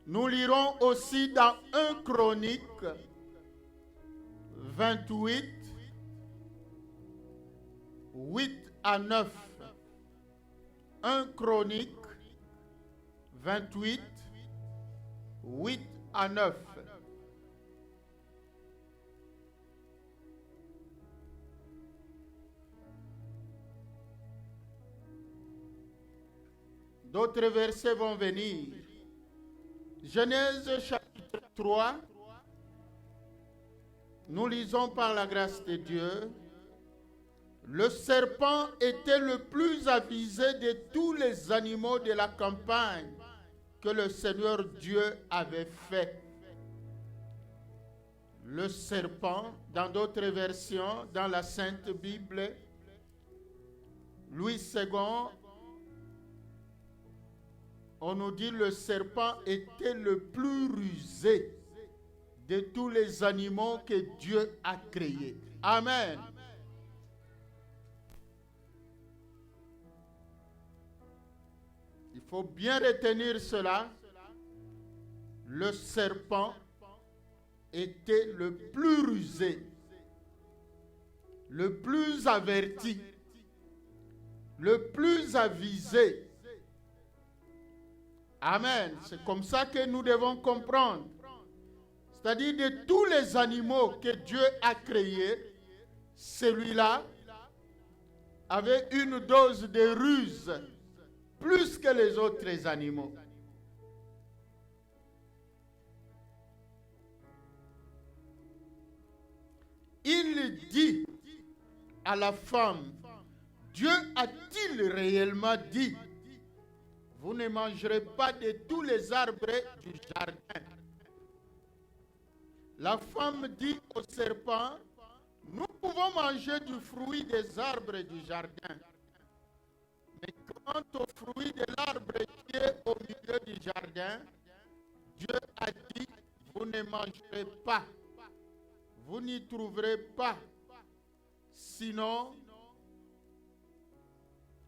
Nous lirons aussi dans 1 Chronique 28, 8 à 9. 1 Chronique 28, 8 à 9. D'autres versets vont venir. Genèse chapitre 3. Nous lisons par la grâce de Dieu. Le serpent était le plus avisé de tous les animaux de la campagne que le Seigneur Dieu avait fait. Le serpent, dans d'autres versions, dans la Sainte Bible, Louis II, on nous dit le serpent était le plus rusé de tous les animaux que Dieu a créés. Amen. Il faut bien retenir cela. Le serpent était le plus rusé, le plus averti, le plus avisé. Amen. C'est comme ça que nous devons comprendre. C'est-à-dire de tous les animaux que Dieu a créés, celui-là avait une dose de ruse plus que les autres animaux. Il dit à la femme, Dieu a-t-il réellement dit, vous ne mangerez pas de tous les arbres du jardin? La femme dit au serpent, nous pouvons manger du fruit des arbres du jardin. Mais quant au fruit de l'arbre qui est au milieu du jardin, Dieu a dit, vous ne mangerez pas. Vous n'y trouverez pas. Sinon,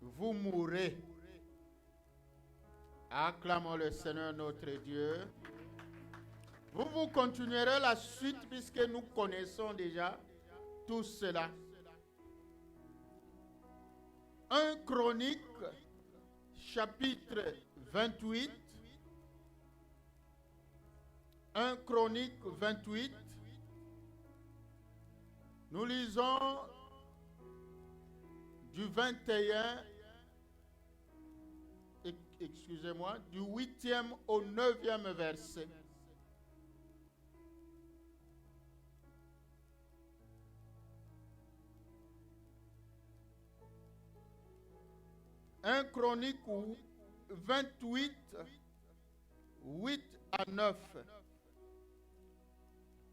vous mourrez. Acclamons le Seigneur notre Dieu. Vous continuerez la suite puisque nous connaissons déjà tout cela. 1 Chronique, chapitre 28. 1 Chronique 28. Nous lisons du 21, excusez-moi, du 8e au 9e verset. Un Chronique 28, 8 à 9.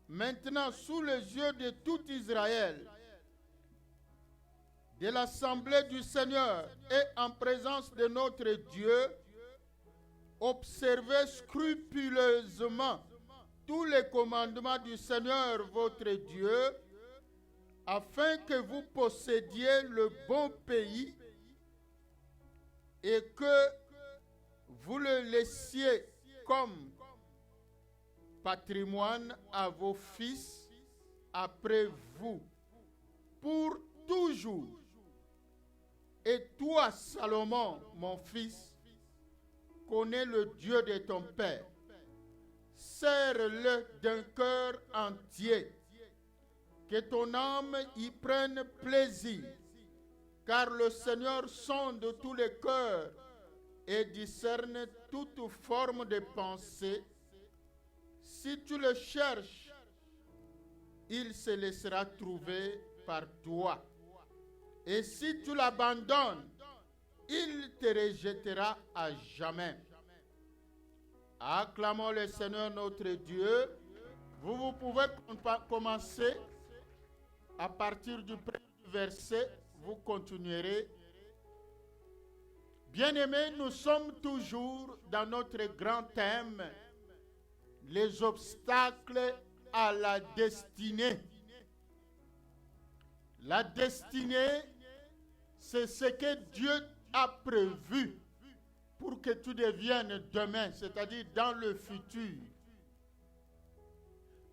Maintenant, sous les yeux de tout Israël, de l'assemblée du Seigneur et en présence de notre Dieu, observez scrupuleusement tous les commandements du Seigneur votre Dieu, afin que vous possédiez le bon pays et que vous le laissiez comme patrimoine à vos fils après vous, pour toujours. Et toi, Salomon, mon fils, connais le Dieu de ton père. Sers-le d'un cœur entier, que ton âme y prenne plaisir, car le Seigneur sonde tous les cœurs et discerne toute forme de pensée. Si tu le cherches, il se laissera trouver par toi. Et si tu l'abandonnes, il te rejettera à jamais. Acclamons le Seigneur notre Dieu. Vous pouvez commencer à partir du premier verset, vous continuerez. Bien-aimés, nous sommes toujours dans notre grand thème, les obstacles à la destinée. La destinée, c'est ce que Dieu a prévu pour que tu deviennes demain, c'est-à-dire dans le futur.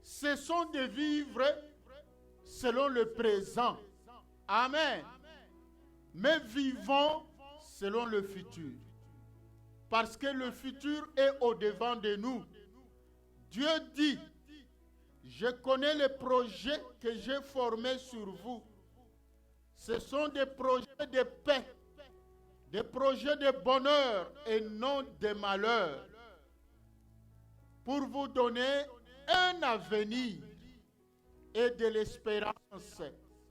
Cessons de vivre selon le présent. Amen. Mais vivons selon le futur. Parce que le futur est au-devant de nous. Dieu dit, je connais les projets que j'ai formés sur vous. Ce sont des projets de paix, des projets de bonheur et non de malheur, pour vous donner un avenir et de l'espérance.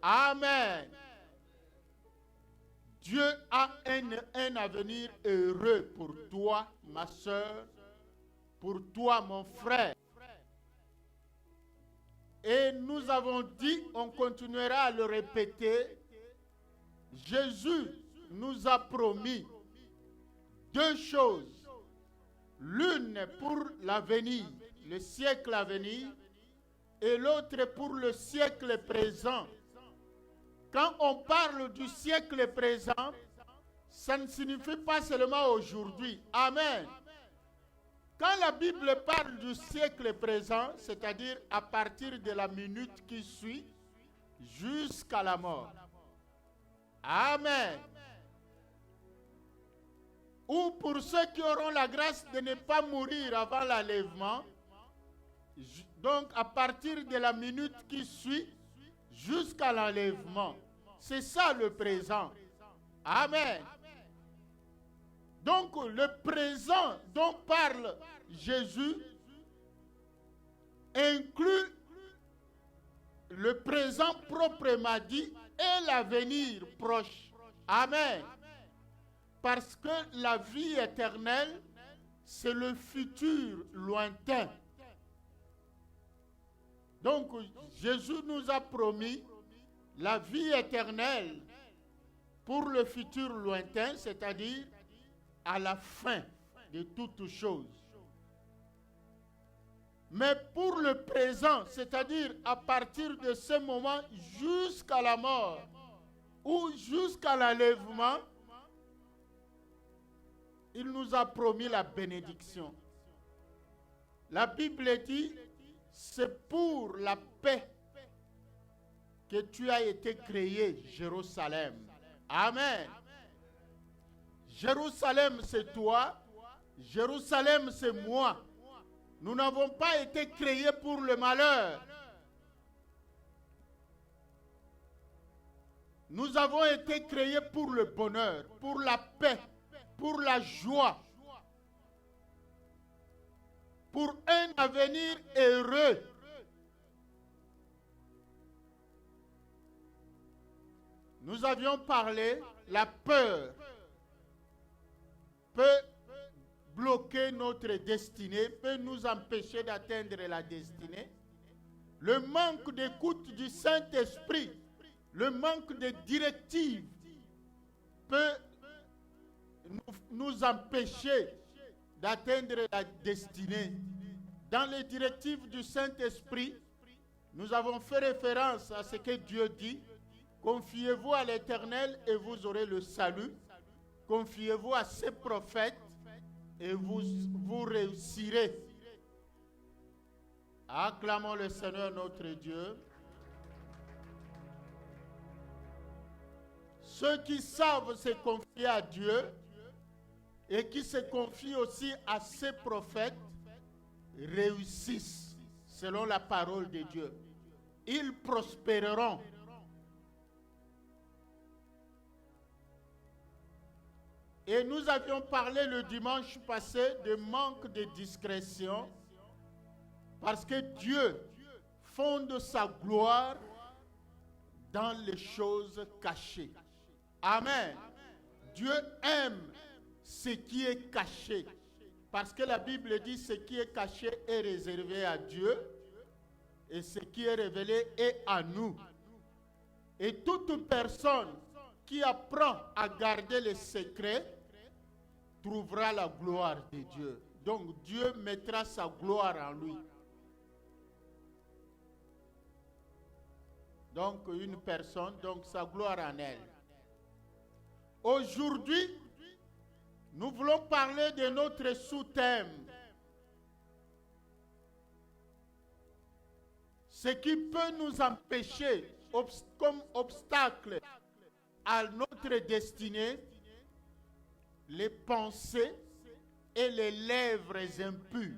Amen. Dieu a un avenir heureux pour toi, ma soeur, pour toi, mon frère. Et nous avons dit, on continuera à le répéter, Jésus nous a promis deux choses. L'une pour l'avenir, le siècle à venir, et l'autre pour le siècle présent. Quand on parle du siècle présent, ça ne signifie pas seulement aujourd'hui. Amen. Quand la Bible parle du siècle présent, c'est-à-dire à partir de la minute qui suit jusqu'à la mort. Amen. Ou pour ceux qui auront la grâce de ne pas mourir avant l'enlèvement, donc à partir de la minute qui suit jusqu'à l'enlèvement. C'est ça le présent. Amen. Donc le présent dont parle Jésus inclut le présent proprement dit et l'avenir proche. Amen. Parce que la vie éternelle, c'est le futur lointain. Donc Jésus nous a promis la vie éternelle pour le futur lointain, c'est-à-dire à la fin de toutes choses. Mais pour le présent, c'est-à-dire à partir de ce moment jusqu'à la mort ou jusqu'à l'enlèvement, il nous a promis la bénédiction. La Bible dit, c'est pour la paix que tu as été créé, Jérusalem. Amen. Jérusalem, c'est toi. Jérusalem, c'est moi. Nous n'avons pas été créés pour le malheur. Nous avons été créés pour le bonheur, pour la paix, pour la joie, pour un avenir heureux. Nous avions parlé, la peur peut bloquer notre destinée, peut nous empêcher d'atteindre la destinée. Le manque d'écoute du Saint-Esprit, le manque de directives peut nous empêcher d'atteindre la destinée. Dans les directives du Saint-Esprit, nous avons fait référence à ce que Dieu dit. Confiez-vous à l'Éternel et vous aurez le salut. Confiez-vous à ses prophètes et vous réussirez. Acclamons le Seigneur notre Dieu. Ceux qui savent se confier à Dieu et qui se confient aussi à ses prophètes réussissent selon la parole de Dieu. Ils prospéreront. Et nous avions parlé le dimanche passé de manque de discrétion parce que Dieu fonde sa gloire dans les choses cachées. Amen. Dieu aime ce qui est caché parce que la Bible dit ce qui est caché est réservé à Dieu et ce qui est révélé est à nous. Et toute personne qui apprend à garder les secrets trouvera la gloire de Dieu. Donc Dieu mettra sa gloire en lui. Donc une personne, donc sa gloire en elle. Aujourd'hui, Nous voulons parler de notre sous-thème. Ce qui peut nous empêcher, comme obstacle à notre destinée, les pensées et les lèvres impures.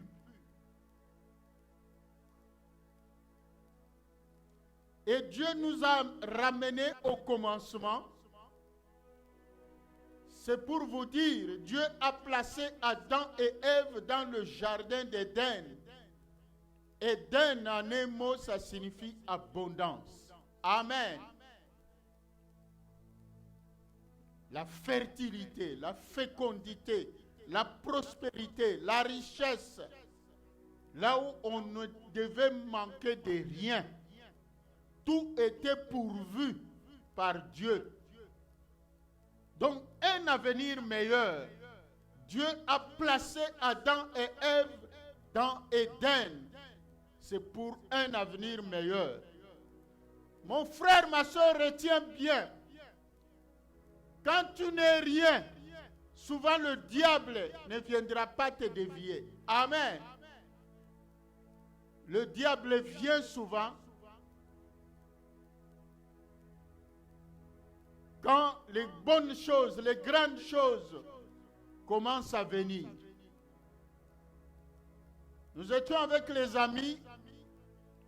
Et Dieu nous a ramenés au commencement. C'est pour vous dire, Dieu a placé Adam et Ève dans le jardin d'Éden. Éden, en un mot, ça signifie abondance. Amen. La fertilité, la fécondité, la prospérité, la richesse, là où on ne devait manquer de rien. Tout était pourvu par Dieu. Donc, un avenir meilleur. Dieu a placé Adam et Ève dans Éden. C'est pour un avenir meilleur. Mon frère, ma soeur, retiens bien. Quand tu n'es rien, souvent le diable ne viendra pas te dévier. Amen. Le diable vient souvent quand les bonnes choses, les grandes choses commencent à venir. Nous étions avec les amis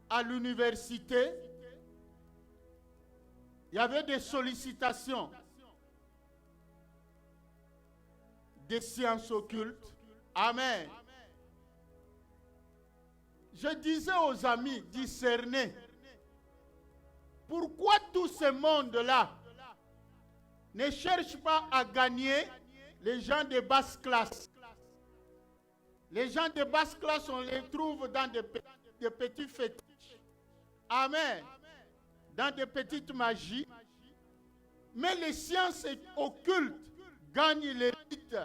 à l'université. Il y avait des sollicitations des sciences occultes. Amen. Je disais aux amis, discernez, pourquoi tout ce monde-là ne cherche pas à gagner les gens de basse classe? Les gens de basse classe, on les trouve dans des petits fétiches. Amen. Dans des petites magies. Mais les sciences occultes gagnent l'élite.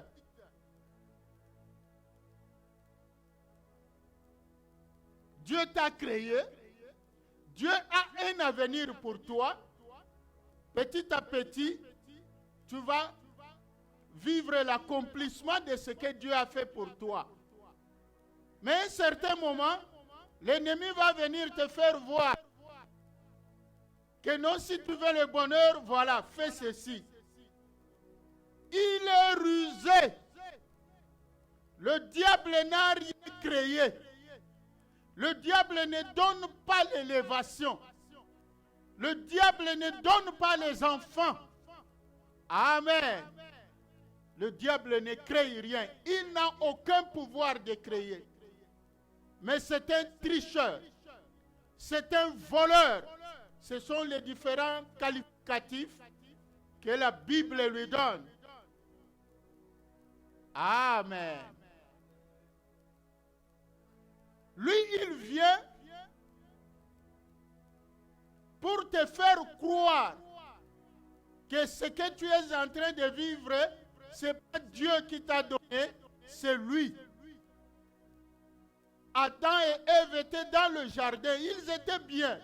Dieu t'a créé. Dieu a un avenir pour toi. Petit à petit, tu vas vivre l'accomplissement de ce que Dieu a fait pour toi. Mais à un certain moment, l'ennemi va venir te faire voir que non, si tu veux le bonheur, voilà, fais ceci. Il est rusé. Le diable n'a rien créé. Le diable ne donne pas l'élévation. Le diable ne donne pas les enfants. Amen. Le diable ne crée rien. Il n'a aucun pouvoir de créer. Mais c'est un tricheur. C'est un voleur. Ce sont les différents qualificatifs que la Bible lui donne. Amen. Lui, il vient pour te faire croire que ce que tu es en train de vivre, ce n'est pas Dieu qui t'a donné, c'est lui. Adam et Ève étaient dans le jardin, ils étaient bien.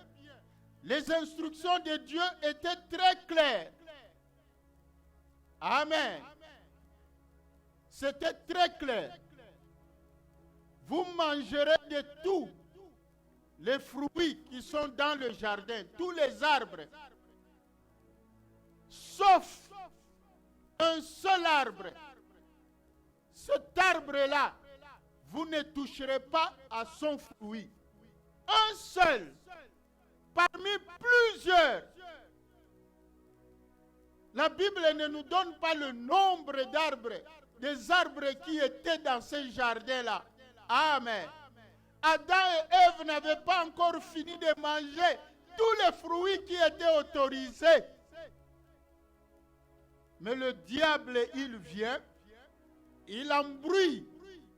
Les instructions de Dieu étaient très claires. Amen. C'était très clair. Vous mangerez de tous les fruits qui sont dans le jardin, tous les arbres, sauf un seul arbre. Cet arbre-là, vous ne toucherez pas à son fruit. Un seul, parmi plusieurs. La Bible ne nous donne pas le nombre d'arbres, des arbres qui étaient dans ce jardin-là. Amen. Adam et Ève n'avaient pas encore fini de manger tous les fruits qui étaient autorisés. Mais le diable, il vient, il embrouille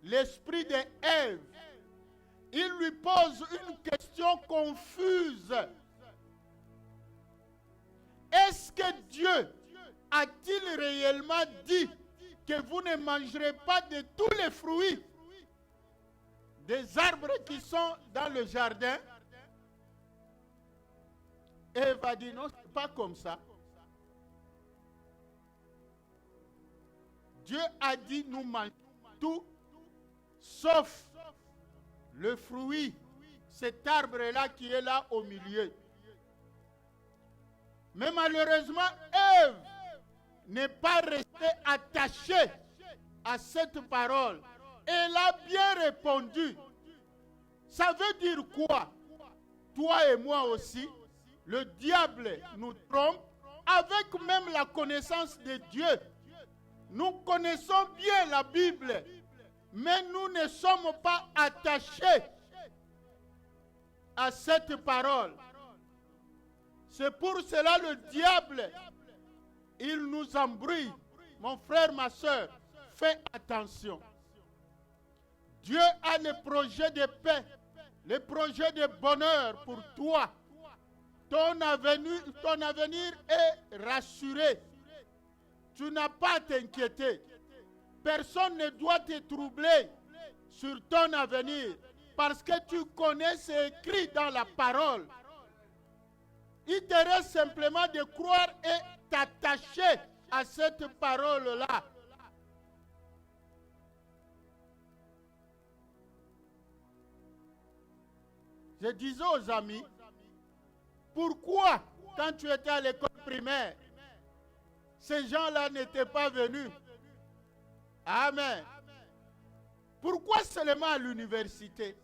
l'esprit d'Ève. Il lui pose une question confuse. Est-ce que Dieu a-t-il réellement dit que vous ne mangerez pas de tous les fruits des arbres qui sont dans le jardin? Ève a dit non, c'est pas comme ça. Dieu a dit nous mangeons tout, sauf le fruit, cet arbre-là qui est là au milieu. Mais malheureusement, Ève n'est pas restée attachée à cette parole. Elle a bien répondu. Ça veut dire quoi? Toi et moi aussi, le diable nous trompe avec même la connaissance de Dieu. Nous connaissons bien la Bible, mais nous ne sommes pas attachés à cette parole. C'est pour cela le diable, il nous embrouille. Mon frère, ma soeur, fais attention. Dieu a les projets de paix, les projets de bonheur pour toi. Ton avenir est rassuré. Tu n'as pas à t'inquiéter. Personne ne doit te troubler sur ton avenir parce que tu connais ce écrit dans la parole. Il te reste simplement de croire et t'attacher à cette parole-là. Je disais aux amis, pourquoi quand tu étais à l'école primaire, ces gens-là n'étaient pas venus? Amen. Pourquoi seulement à l'université?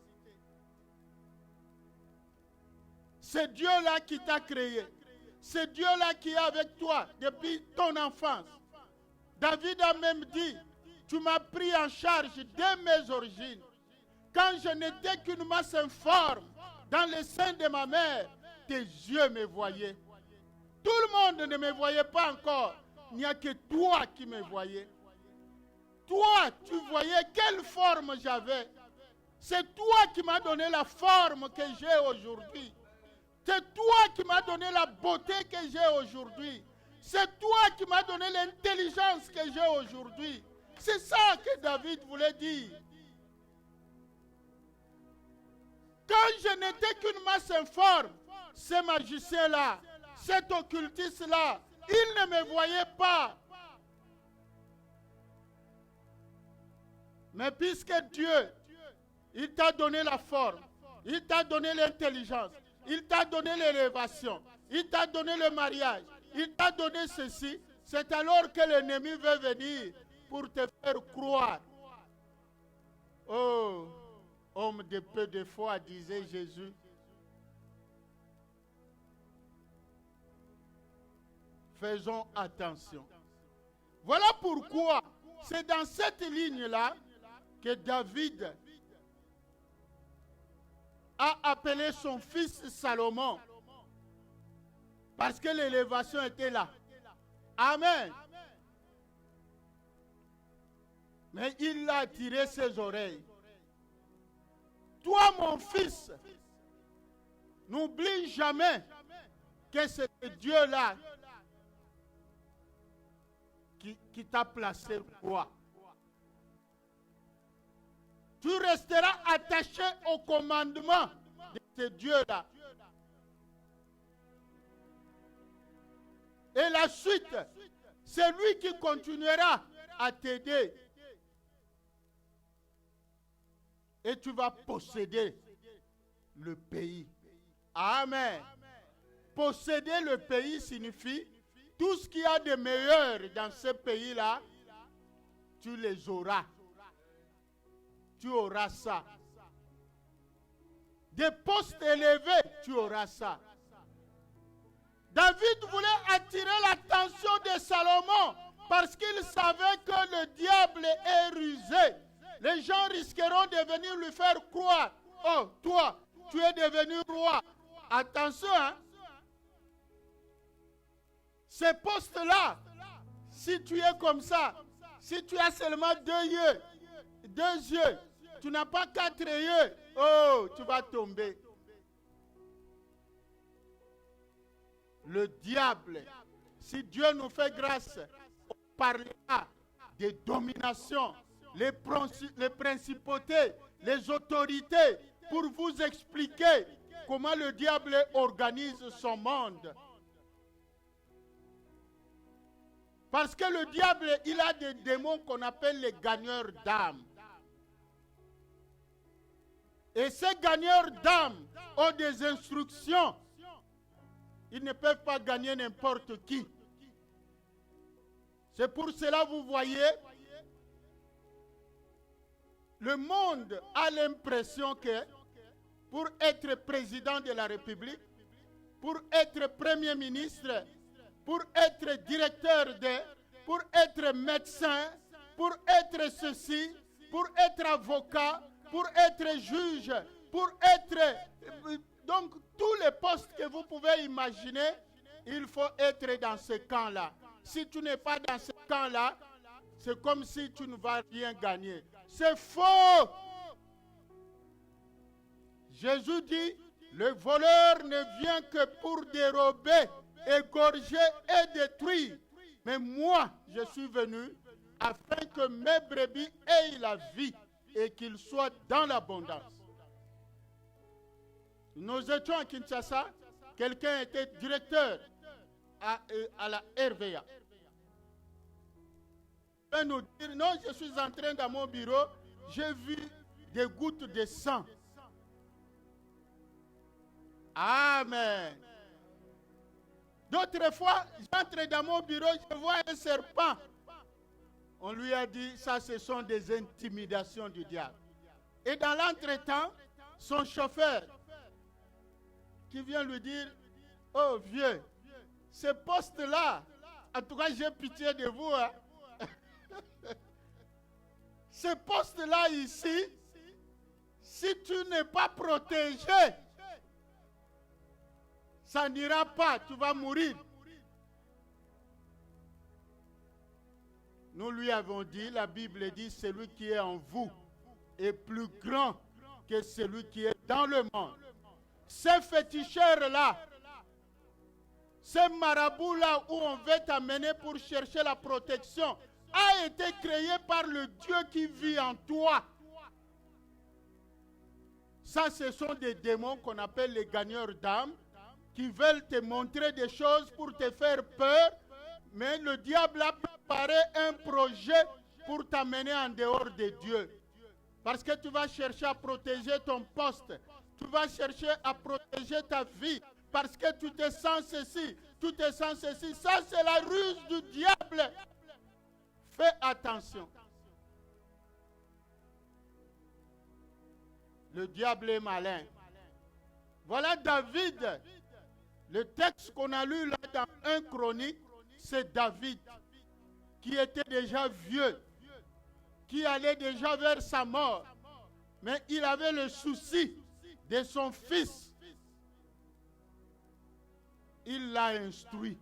C'est Dieu-là qui t'a créé. C'est Dieu-là qui est avec toi depuis ton enfance. David a même dit, tu m'as pris en charge dès mes origines. Quand je n'étais qu'une masse informe dans le sein de ma mère, tes yeux me voyaient. Tout le monde ne me voyait pas encore. Il n'y a que toi qui me voyais. Toi, tu voyais quelle forme j'avais. C'est toi qui m'as donné la forme que j'ai aujourd'hui. C'est toi qui m'as donné la beauté que j'ai aujourd'hui. C'est toi qui m'as donné l'intelligence que j'ai aujourd'hui. C'est ça que David voulait dire. Quand je n'étais qu'une masse informe, ces magiciens-là, cet occultiste-là, ils ne me voyaient pas. Mais puisque Dieu, il t'a donné la forme, il t'a donné l'intelligence, il t'a donné l'élévation, il t'a donné le mariage, il t'a donné ceci, c'est alors que l'ennemi veut venir pour te faire croire. Oh, homme de peu de foi, disait Jésus. Faisons attention. Voilà pourquoi c'est dans cette ligne-là que David a appelé son fils Salomon. Parce que l'élévation était là. Amen. Mais il a tiré ses oreilles. Toi, mon fils, n'oublie jamais que c'est Dieu-là qui t'a placé roi. Tu resteras attaché au commandement de ce Dieu-là. Et la suite, c'est lui qui continuera à t'aider. Et tu vas posséder le pays. Amen. Posséder le pays signifie tout ce qu'il y a de meilleur dans ce pays-là, tu les auras. Tu auras ça. Des postes élevés, tu auras ça. David voulait attirer l'attention de Salomon parce qu'il savait que le diable est rusé. Les gens risqueront de venir lui faire croire, oh, toi, tu es devenu roi. Attention, hein. Ces postes-là, si tu es comme ça, si tu as seulement deux yeux, tu n'as pas 4 yeux, oh, tu vas tomber. Le diable, si Dieu nous fait grâce, on parlera de domination, les principautés, les autorités, pour vous expliquer comment le diable organise son monde. Parce que le diable, il a des démons qu'on appelle les gagneurs d'âme. Et ces gagneurs d'âme ont des instructions. Ils ne peuvent pas gagner n'importe qui. C'est pour cela, vous voyez, le monde a l'impression que pour être président de la République, pour être premier ministre, pour être directeur pour être médecin, pour être ceci, pour être avocat, pour être juge, pour être... Donc, tous les postes que vous pouvez imaginer, il faut être dans ce camp-là. Si tu n'es pas dans ce camp-là, c'est comme si tu ne vas rien gagner. C'est faux! Jésus dit, le voleur ne vient que pour dérober, égorger et détruire. Mais moi, je suis venu afin que mes brebis aient la vie et qu'ils soient dans l'abondance. Nous étions à Kinshasa, quelqu'un était directeur à la RVA. Il va nous dire, non, je suis entré dans mon bureau, j'ai vu des gouttes de sang. Amen. D'autres fois, j'entre dans mon bureau, je vois un serpent. On lui a dit, ça ce sont des intimidations du diable. Et dans l'entretemps, son chauffeur qui vient lui dire, oh vieux, ce poste-là, en tout cas j'ai pitié de vous. Hein. Ce poste-là ici, si tu n'es pas protégé, ça n'ira pas, tu vas mourir. Nous lui avons dit, la Bible dit, celui qui est en vous est plus grand que celui qui est dans le monde. Ces féticheurs-là, ces marabouts-là où on veut t'amener pour chercher la protection, a été créé par le Dieu qui vit en toi. Ça, ce sont des démons qu'on appelle les gagneurs d'âme, qui veulent te montrer des choses pour te faire peur, mais le diable a préparé un projet pour t'amener en dehors de Dieu. Parce que tu vas chercher à protéger ton poste, tu vas chercher à protéger ta vie, parce que tu te sens ceci, tu te sens ceci. Ça, c'est la ruse du diable. Fais attention. Le diable est malin. Voilà David. Le texte qu'on a lu là dans 1 Chronique, c'est David qui était déjà vieux, qui allait déjà vers sa mort. Mais il avait le souci de son fils. Il l'a instruit.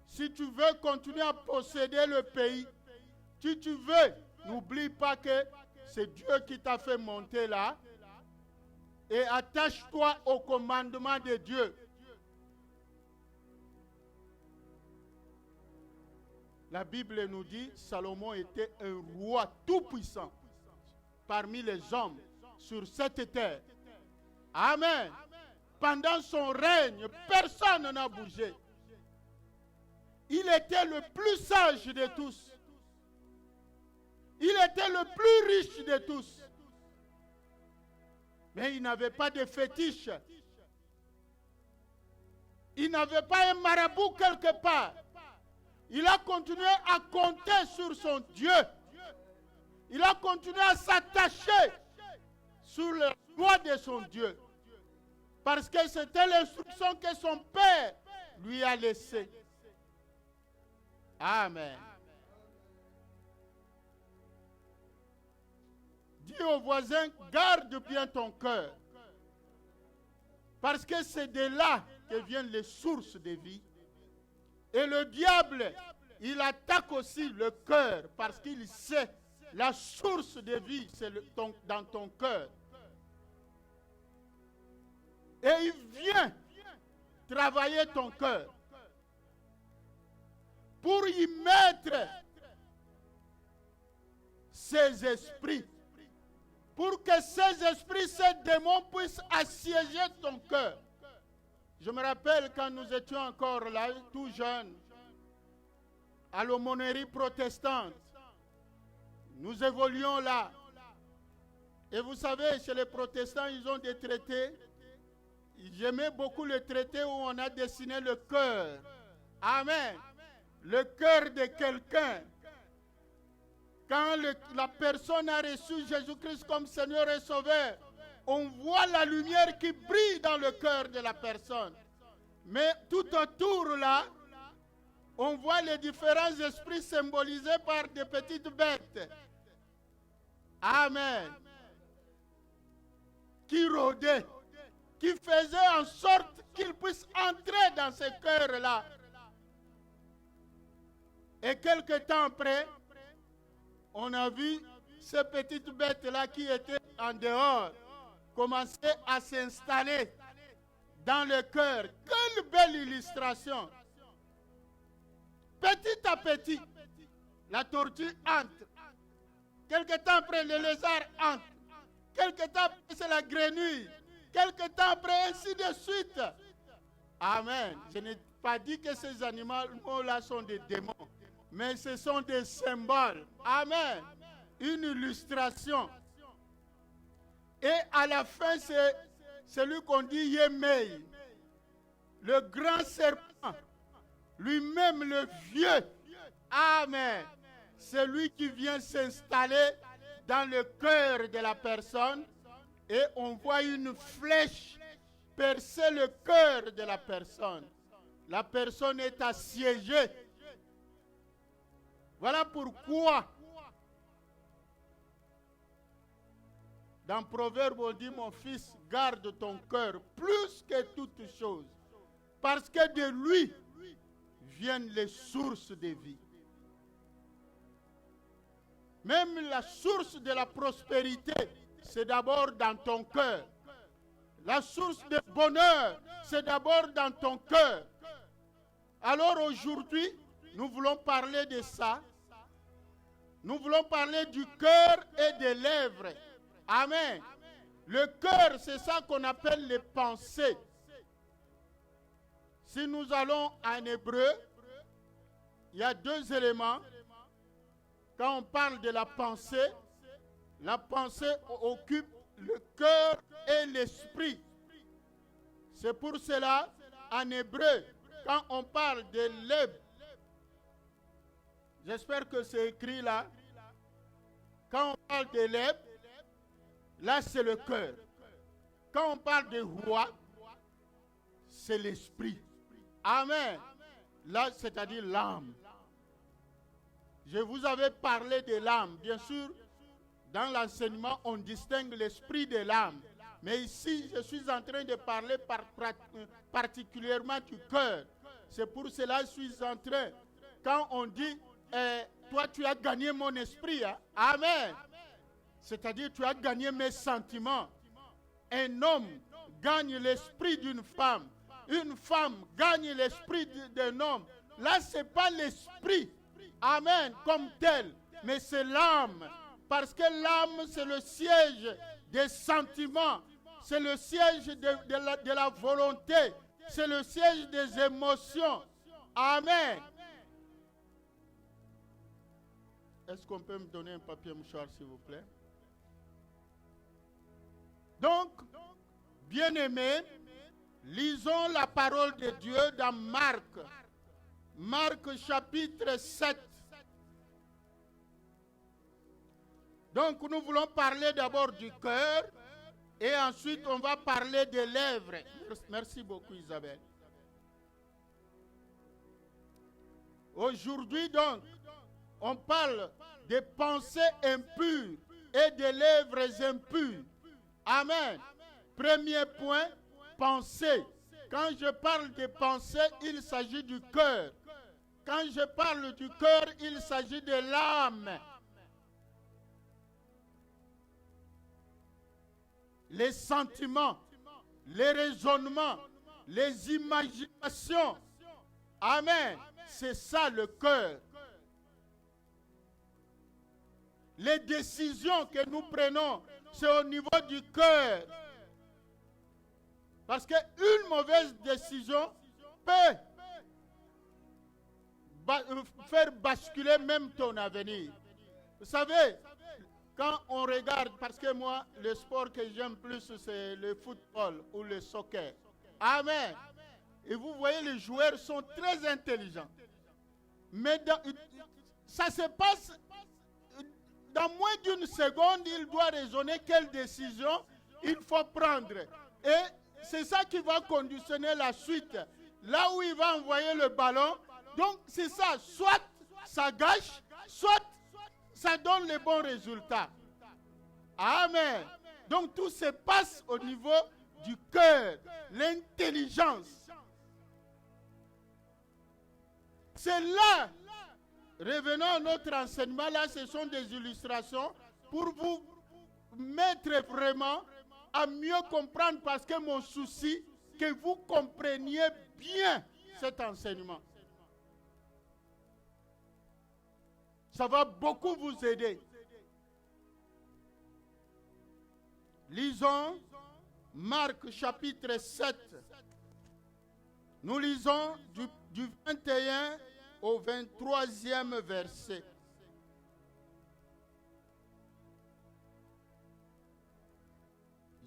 Si tu veux continuer à posséder le pays, si tu veux, n'oublie pas que c'est Dieu qui t'a fait monter là. Et attache-toi au commandement de Dieu. La Bible nous dit, Salomon était un roi tout-puissant parmi les hommes sur cette terre. Amen. Pendant son règne, personne n'a bougé. Il était le plus sage de tous. Il était le plus riche de tous. Mais il n'avait pas de fétiche. Il n'avait pas un marabout quelque part. Il a continué à compter sur son Dieu. Il a continué à s'attacher sur le loi de son Dieu. Parce que c'était l'instruction que son père lui a laissée. Amen. Dis au voisin, garde bien ton cœur. Parce que c'est de là que viennent les sources de vie. Et le diable, il attaque aussi le cœur parce qu'il sait la source de vie, c'est dans ton cœur. Et il vient travailler ton cœur pour y mettre ses esprits. Pour que ces esprits, ces démons puissent assiéger ton cœur. Je me rappelle quand nous étions encore là, tout jeunes, à l'aumônerie protestante. Nous évoluons là. Et vous savez, chez les protestants, ils ont des traités. J'aimais beaucoup le traité où on a dessiné le cœur. Amen. Le cœur de quelqu'un. Quand la personne a reçu Jésus-Christ comme Seigneur et Sauveur, on voit la lumière qui brille dans le cœur de la personne. Mais tout autour là, on voit les différents esprits symbolisés par des petites bêtes. Amen. Qui rôdaient, qui faisaient en sorte qu'ils puissent entrer dans ce cœur-là. Et quelque temps après, on a vu ces petites bêtes-là qui étaient en dehors commencer à s'installer dans le cœur. Quelle belle illustration! Petit à petit, la tortue entre. Quelque temps après, le lézard entre. Quelque temps après, c'est la grenouille. Quelque temps après, ainsi de suite. Amen. Je n'ai pas dit que ces animaux-là sont des démons, mais ce sont des symboles. Amen. Une illustration. Et à la fin, c'est celui qu'on dit Yemei, le grand serpent, lui-même le vieux. Amen. C'est lui qui vient s'installer dans le cœur de la personne et on voit une flèche percer le cœur de la personne. La personne est assiégée. Voilà pourquoi dans Proverbe on dit, mon fils, garde ton cœur plus que toute chose, parce que de lui viennent les sources de vie. Même la source de la prospérité, c'est d'abord dans ton cœur. La source de bonheur, c'est d'abord dans ton cœur. Alors aujourd'hui, nous voulons parler de ça. Nous voulons parler du cœur et des lèvres. Amen. Le cœur, c'est ça qu'on appelle les pensées. Si nous allons en hébreu, il y a deux éléments. Quand on parle de la pensée occupe le cœur et l'esprit. C'est pour cela, en hébreu, quand on parle de leb, j'espère que c'est écrit là, quand on parle de leb, là c'est le cœur. Quand on parle de roi, c'est l'esprit. Amen. Là, c'est-à-dire l'âme. Je vous avais parlé de l'âme. Bien sûr, dans l'enseignement, on distingue l'esprit de l'âme. Mais ici, je suis en train de parler particulièrement du cœur. C'est pour cela que je suis en train, quand on dit, toi tu as gagné mon esprit, hein? Amen. C'est-à-dire, tu as gagné mes sentiments. Un homme gagne l'esprit d'une femme. Une femme gagne l'esprit d'un homme. Là, ce n'est pas l'esprit. Amen, comme tel, mais c'est l'âme, parce que l'âme c'est le siège des sentiments, c'est le siège de la volonté, c'est le siège des émotions. Amen. Est-ce qu'on peut me donner un papier mouchoir s'il vous plaît? Donc, bien-aimés, lisons la parole de Dieu dans Marc. Marc chapitre 7. Donc nous voulons parler d'abord du cœur et ensuite on va parler des lèvres. Merci beaucoup Isabelle. Aujourd'hui donc, on parle des pensées impures et des lèvres impures. Amen. Premier point, pensée. Quand je parle de pensée, il s'agit du cœur. Quand je parle du cœur, il s'agit de l'âme. Les sentiments, les raisonnements, les imaginations. Amen. C'est ça le cœur. Les décisions que nous prenons, c'est au niveau du cœur. Parce qu'une mauvaise décision peut faire basculer même ton avenir. Vous savez, quand on regarde, parce que moi, le sport que j'aime plus, c'est le football ou le soccer. Amen. Et vous voyez, les joueurs sont très intelligents. Mais ça se passe dans moins d'une seconde, il doit raisonner quelle décision il faut prendre. Et c'est ça qui va conditionner la suite. Là où il va envoyer le ballon. Donc c'est ça, soit ça gâche, soit ça donne les bons résultats. Amen. Donc tout se passe au niveau du cœur, l'intelligence. C'est là, revenons à notre enseignement, là ce sont des illustrations pour vous mettre vraiment à mieux comprendre, parce que mon souci, que vous compreniez bien cet enseignement. Ça va beaucoup vous aider. Lisons Marc chapitre 7. Nous lisons du 21 au 23e verset.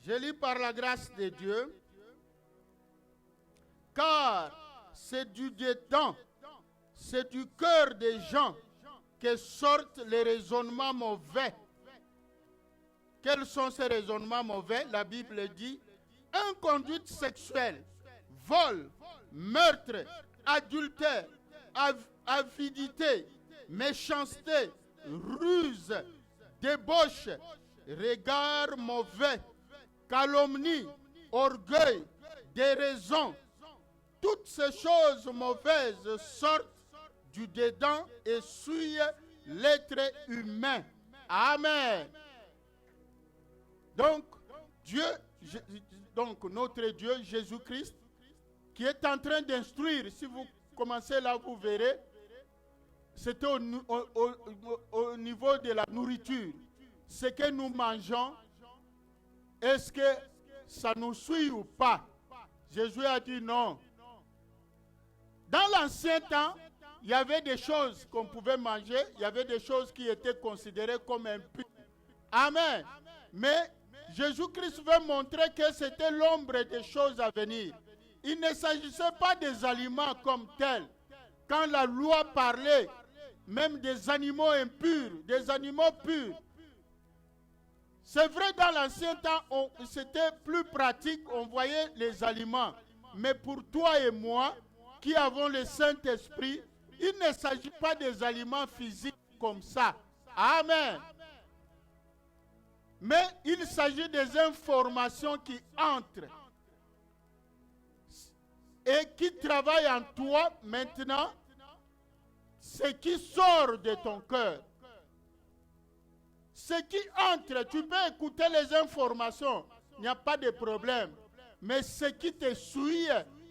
Je lis par la grâce de Dieu. Car c'est du dedans, c'est du cœur des gens que sortent les raisonnements mauvais. Quels sont ces raisonnements mauvais? La Bible dit inconduite sexuelle, vol, meurtre, adultère, avidité, méchanceté, ruse, débauche, regard mauvais, calomnie, orgueil, déraison. Toutes ces choses mauvaises sortent du dedans et souillent l'être humain. Amen. Donc, notre Dieu, Jésus-Christ, qui est en train d'instruire, si vous commencez là, vous verrez, c'était au niveau de la nourriture. Ce que nous mangeons, est-ce que ça nous suit ou pas? Jésus a dit non. Dans l'ancien temps, il y avait des choses qu'on pouvait manger, il y avait des choses qui étaient considérées comme impures. Amen. Mais Jésus-Christ veut montrer que c'était l'ombre des choses à venir. Il ne s'agissait pas des aliments comme tels. Quand la loi parlait, même des animaux impurs, des animaux purs. C'est vrai, dans l'ancien temps, c'était plus pratique, on voyait les aliments. Mais pour toi et moi, qui avons le Saint-Esprit, il ne s'agit pas des aliments physiques comme ça. Amen. Mais il s'agit des informations qui entrent et qui travaillent en toi maintenant, ce qui sort de ton cœur. Ce qui entre, tu peux écouter les informations, il n'y a pas de problème. Mais ce qui te souille,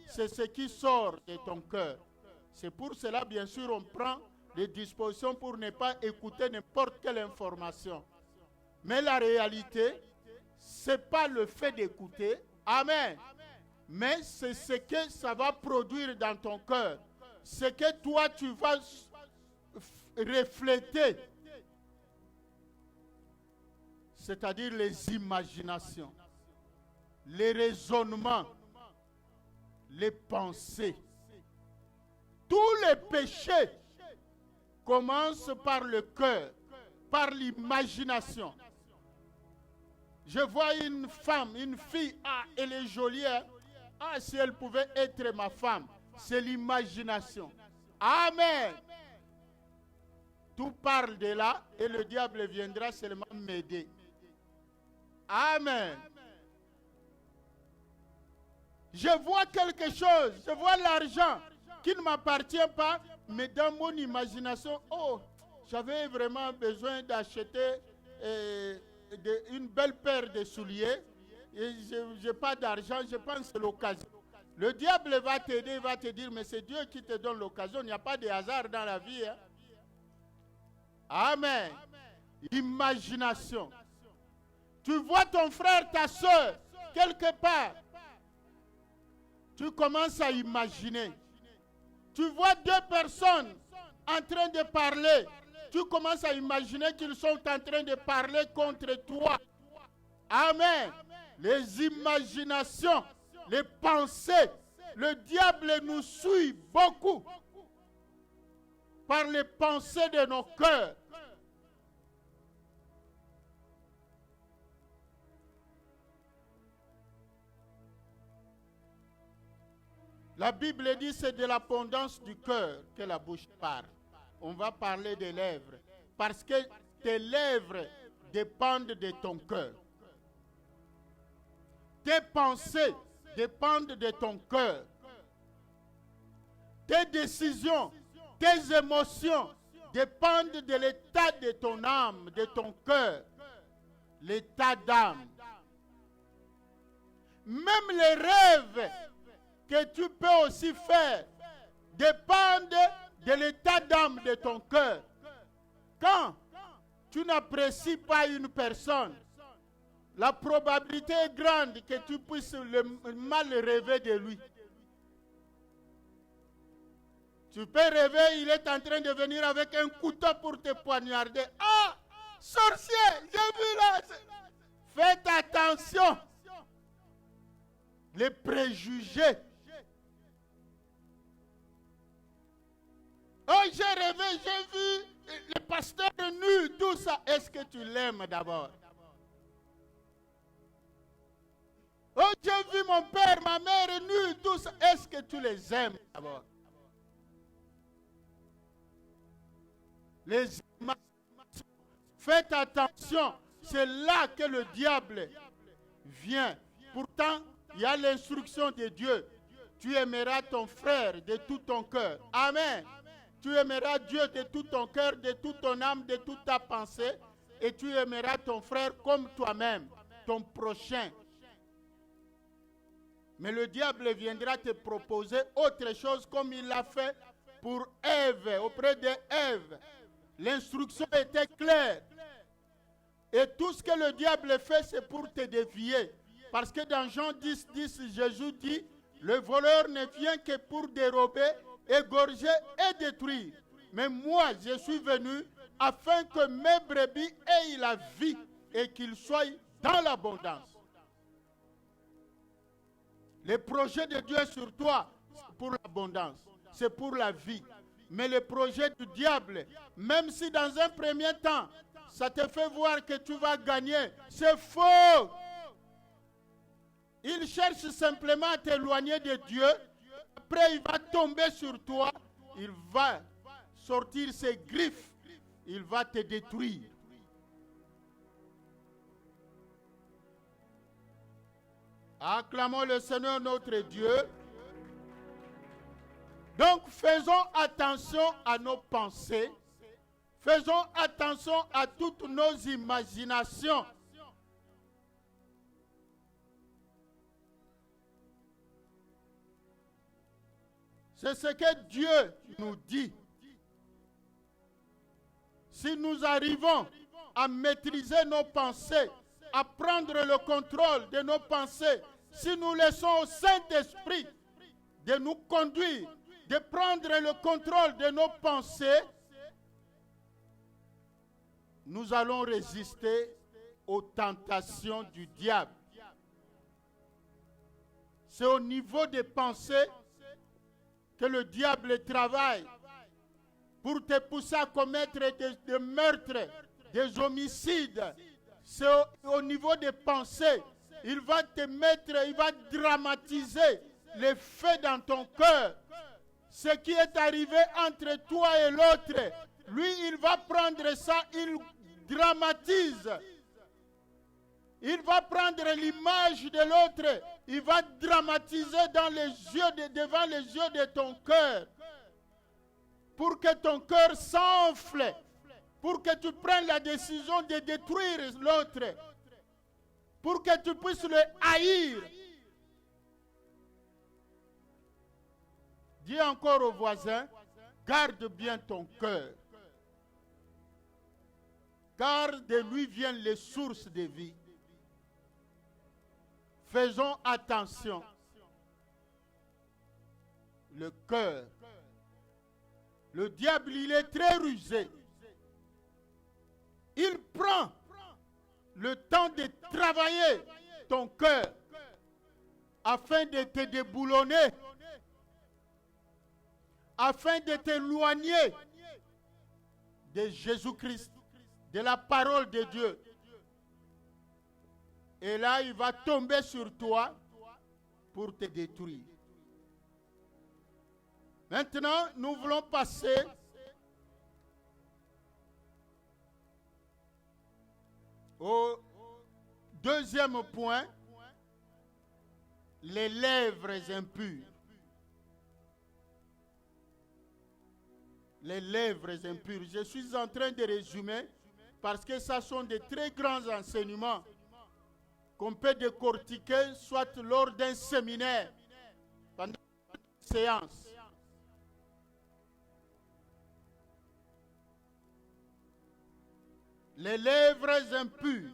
c'est ce qui sort de ton cœur. C'est pour cela, bien sûr, on prend des dispositions pour ne pas écouter n'importe quelle information. Mais la réalité, ce n'est pas le fait d'écouter. Amen. Mais c'est ce que ça va produire dans ton cœur. Ce que toi, tu vas refléter. C'est-à-dire les imaginations, les raisonnements, les pensées. Tous les péchés commencent par le cœur, par l'imagination. Je vois une femme, une fille, ah, elle est jolie, hein? Ah, si elle pouvait être ma femme. C'est l'imagination. Amen. Tout parle de là et le diable viendra seulement m'aider. Amen. Je vois quelque chose, je vois l'argent qui ne m'appartient pas, mais dans mon imagination, oh, j'avais vraiment besoin d'acheter une belle paire de souliers et je n'ai pas d'argent, je pense que c'est l'occasion. Le diable va t'aider, il va te dire, mais c'est Dieu qui te donne l'occasion, il n'y a pas de hasard dans la vie. Hein? Amen. Imagination. Tu vois ton frère, ta soeur, quelque part. Tu commences à imaginer. Tu vois deux personnes en train de parler, tu commences à imaginer qu'ils sont en train de parler contre toi. Amen. Les imaginations, les pensées, le diable nous suit beaucoup par les pensées de nos cœurs. La Bible dit c'est de l'abondance du cœur que la bouche parle. On va parler des lèvres parce que tes lèvres dépendent de ton cœur. Tes pensées dépendent de ton cœur. Tes décisions, tes émotions dépendent de l'état de ton âme, de ton cœur, l'état d'âme. Même les rêves que tu peux aussi faire dépendent de l'état d'âme de ton cœur. Quand tu n'apprécies pas une personne, la probabilité est grande que tu puisses mal rêver de lui. Tu peux rêver, il est en train de venir avec un couteau pour te poignarder. Ah, sorcier, j'ai vu là. Faites attention. Les préjugés. Oh, j'ai rêvé, j'ai vu le pasteur nu, tout ça. Est-ce que tu l'aimes d'abord? Oh, j'ai vu mon père, ma mère nus, tout ça. Est-ce que tu les aimes d'abord? Les imaginations. Faites attention, c'est là que le diable vient. Pourtant, il y a l'instruction de Dieu. Tu aimeras ton frère de tout ton cœur. Amen. Tu aimeras Dieu de tout ton cœur, de toute ton âme, de toute ta pensée. Et tu aimeras ton frère comme toi-même, ton prochain. Mais le diable viendra te proposer autre chose comme il l'a fait pour Ève, auprès d'Ève. L'instruction était claire. Et tout ce que le diable fait, c'est pour te dévier. Parce que dans Jean 10, 10, Jésus dit, le voleur ne vient que pour dérober, égorger et détruire. Mais moi, je suis venu afin que mes brebis aient la vie et qu'ils soient dans l'abondance. Les projets de Dieu sur toi, c'est pour l'abondance, c'est pour la vie. Mais le projet du diable, même si dans un premier temps, ça te fait voir que tu vas gagner, c'est faux. Il cherche simplement à t'éloigner de Dieu. Après, il va tomber sur toi. Il va sortir ses griffes. Il va te détruire. Acclamons le Seigneur notre Dieu. Donc, faisons attention à nos pensées. Faisons attention à toutes nos imaginations. C'est ce que Dieu nous dit. Si nous arrivons à maîtriser nos pensées, à prendre le contrôle de nos pensées, si nous laissons au Saint-Esprit de nous conduire, de prendre le contrôle de nos pensées, nous allons résister aux tentations du diable. C'est au niveau des pensées que le diable travaille pour te pousser à commettre des meurtres, des homicides. C'est au niveau des pensées. Il va te mettre, il va dramatiser les faits dans ton cœur. Ce qui est arrivé entre toi et l'autre, lui, il va prendre ça, il dramatise. Il va prendre l'image de l'autre, il va dramatiser dans les yeux devant les yeux de ton cœur. Pour que ton cœur s'enfle, pour que tu prennes la décision de détruire l'autre, pour que tu puisses le haïr. Dis encore au voisin, garde bien ton cœur. Car de lui viennent les sources de vie. Faisons attention. Le cœur Le diable, il est très rusé. Il prend le temps de travailler ton cœur afin de te déboulonner, afin de t'éloigner de Jésus-Christ, de la parole de Dieu. Et là, il va tomber sur toi pour te détruire. Maintenant, nous voulons passer au deuxième point, les lèvres impures. Les lèvres impures. Je suis en train de résumer parce que ce sont de très grands enseignements qu'on peut décortiquer soit lors d'un séminaire, pendant une séance. Les lèvres impures.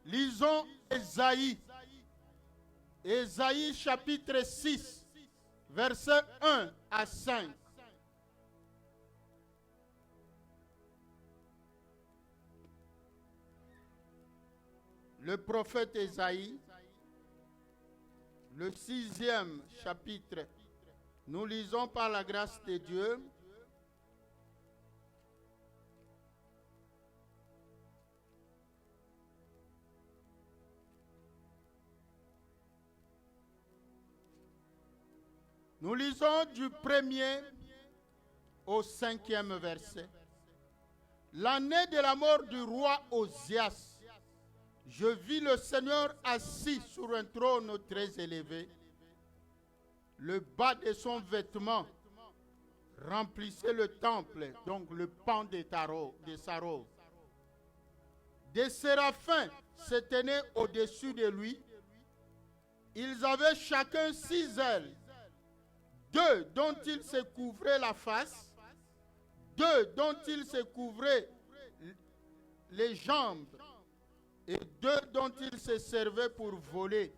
Lisons Ésaïe. Ésaïe chapitre 6, versets 1 à 5. Le prophète Ésaïe, le 6e chapitre. Nous lisons par la grâce de Dieu. Nous lisons du 1er au 5e verset. L'année de la mort du roi Osias, je vis le Seigneur assis sur un trône très élevé. Le bas de son vêtement remplissait le temple, donc le pan de Sarov. Des séraphins se tenaient au-dessus de lui. Ils avaient chacun 6 ailes. 2 dont il se couvrait la face, 2 dont il se couvrait les jambes, et 2 dont il se servait pour voler.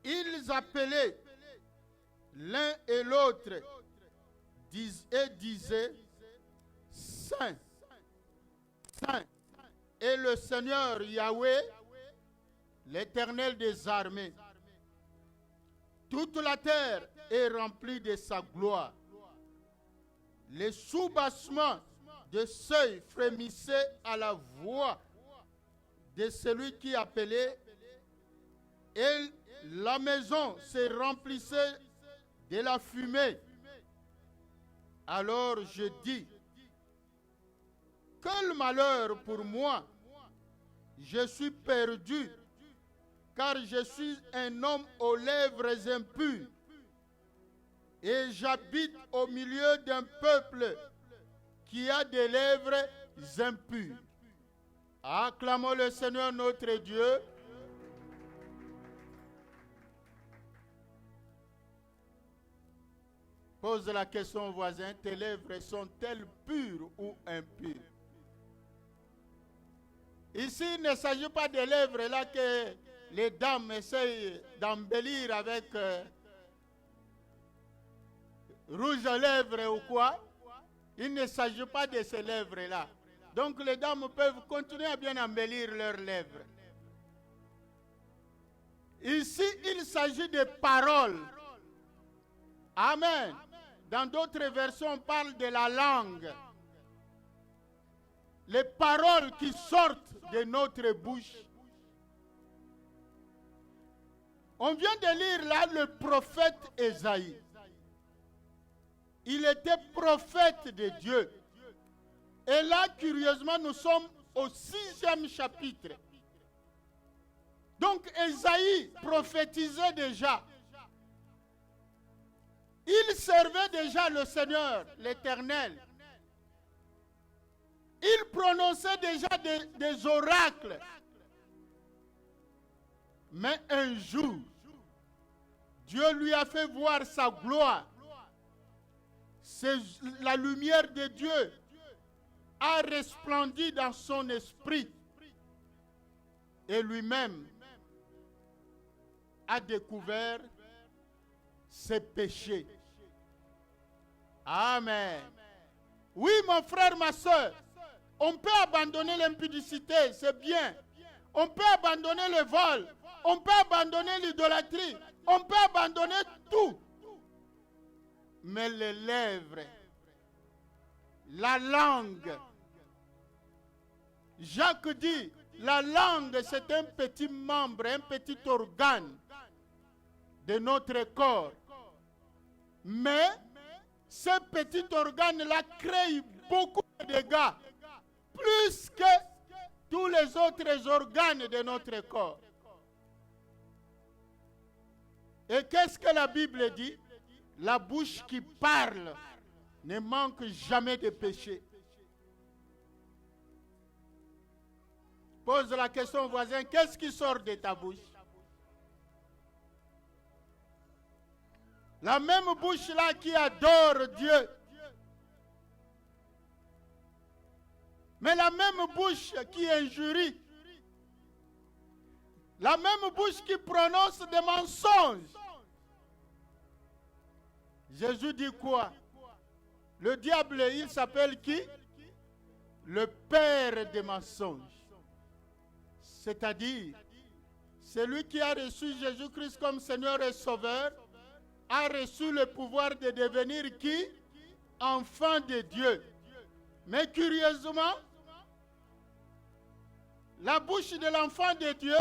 Ils appelaient l'un et l'autre et disaient, Saint, Saint, et le Seigneur Yahweh, l'Éternel des armées. Toute la terre est remplie de sa gloire. Les soubassements de seuil frémissaient à la voix de celui qui appelait, et la maison se remplissait de la fumée. Alors je dis, quel malheur pour moi, je suis perdu, car je suis un homme aux lèvres impures, et j'habite au milieu d'un peuple qui a des lèvres impures. Acclamons le Seigneur notre Dieu. Pose la question au voisin, tes lèvres sont-elles pures ou impures? Ici, il ne s'agit pas des lèvres là que les dames essayent d'embellir avec rouge à lèvres ou quoi. Il ne s'agit pas de ces lèvres-là. Donc les dames peuvent continuer à bien embellir leurs lèvres. Ici, il s'agit de paroles. Amen. Dans d'autres versions, on parle de la langue. Les paroles qui sortent de notre bouche. On vient de lire là le prophète Ésaïe. Il était prophète de Dieu. Et là, curieusement, nous sommes au 6e chapitre. Donc, Ésaïe prophétisait déjà. Il servait déjà le Seigneur, l'Éternel. Il prononçait déjà des oracles. Mais un jour, Dieu lui a fait voir sa gloire. La lumière de Dieu a resplendi dans son esprit. Et lui-même a découvert ses péchés. Amen. Oui, mon frère, ma soeur, on peut abandonner l'impudicité, c'est bien. On peut abandonner le vol, on peut abandonner l'idolâtrie, on peut abandonner tout. Mais les lèvres, la langue, Jacques dit, la langue c'est un petit membre, un petit organe de notre corps. Mais ce petit organe-là crée beaucoup de dégâts, plus que tous les autres organes de notre corps. Et qu'est-ce que la Bible dit? La bouche qui parle ne manque jamais de péché. Pose la question au voisin, qu'est-ce qui sort de ta bouche? La même bouche-là qui adore Dieu. Mais la même bouche qui injurie. La même bouche qui prononce des mensonges. Jésus dit quoi? Le diable, il s'appelle qui? Le père des mensonges. C'est-à-dire, celui qui a reçu Jésus-Christ comme Seigneur et Sauveur, a reçu le pouvoir de devenir qui? Enfant de Dieu. Mais curieusement, la bouche de l'enfant de Dieu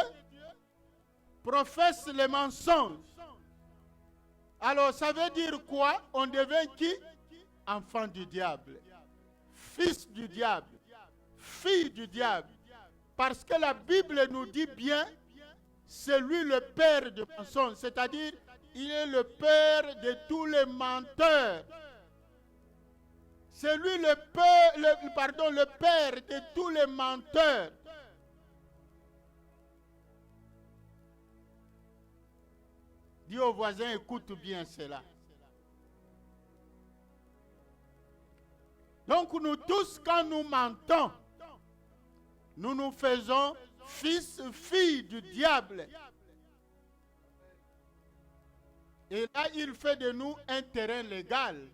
professe les mensonges. Alors ça veut dire quoi? On devient qui? Enfant du diable. Fils du diable. Fille du diable. Parce que la Bible nous dit bien, c'est lui le père de mensonges. C'est-à-dire, il est le père de tous les menteurs. C'est lui le père de tous les menteurs. Dis au voisin, écoute bien cela. Donc nous tous, quand nous mentons, nous nous faisons fils, filles du diable. Et là, il fait de nous un terrain légal.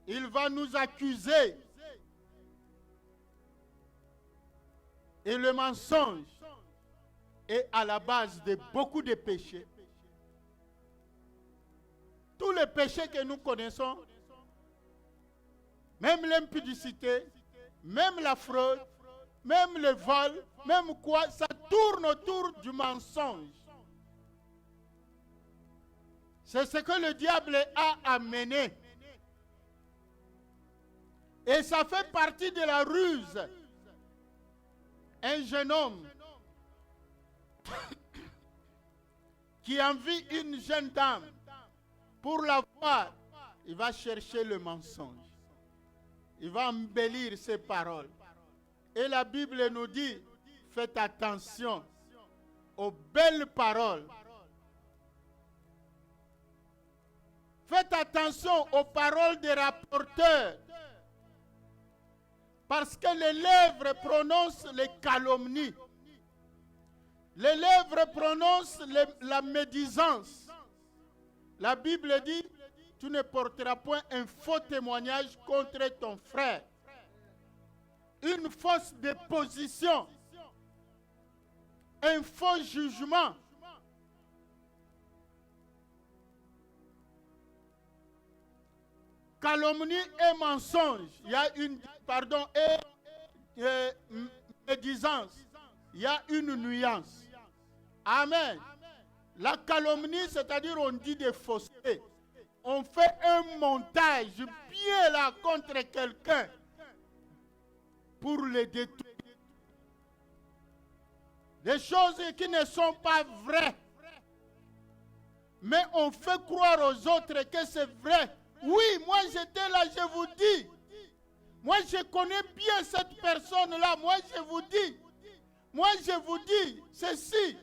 Il va nous accuser. Et le mensonge est à la base de beaucoup de péchés. Tous les péchés que nous connaissons, même l'impudicité, même la fraude, même le vol, même quoi, ça tourne autour du mensonge. C'est ce que le diable a amené. Et ça fait partie de la ruse. Un jeune homme qui envie une jeune dame, pour la voir, il va chercher le mensonge. Il va embellir ses paroles. Et la Bible nous dit, faites attention aux belles paroles. Faites attention aux paroles des rapporteurs. Parce que les lèvres prononcent les calomnies. Les lèvres prononcent la médisance. La Bible dit, tu ne porteras point un faux témoignage contre ton frère. Une fausse déposition. Un faux jugement. Calomnie et mensonge. Il y a une, médisance. Il y a une nuance. Amen. La calomnie, c'est-à-dire on dit des faussetés. On fait un montage bien là contre quelqu'un pour le détruire. Des choses qui ne sont pas vraies. Mais on fait croire aux autres que c'est vrai. Oui, moi j'étais là, je vous dis. Moi je connais bien cette personne-là. Moi je vous dis. Moi je vous dis ceci.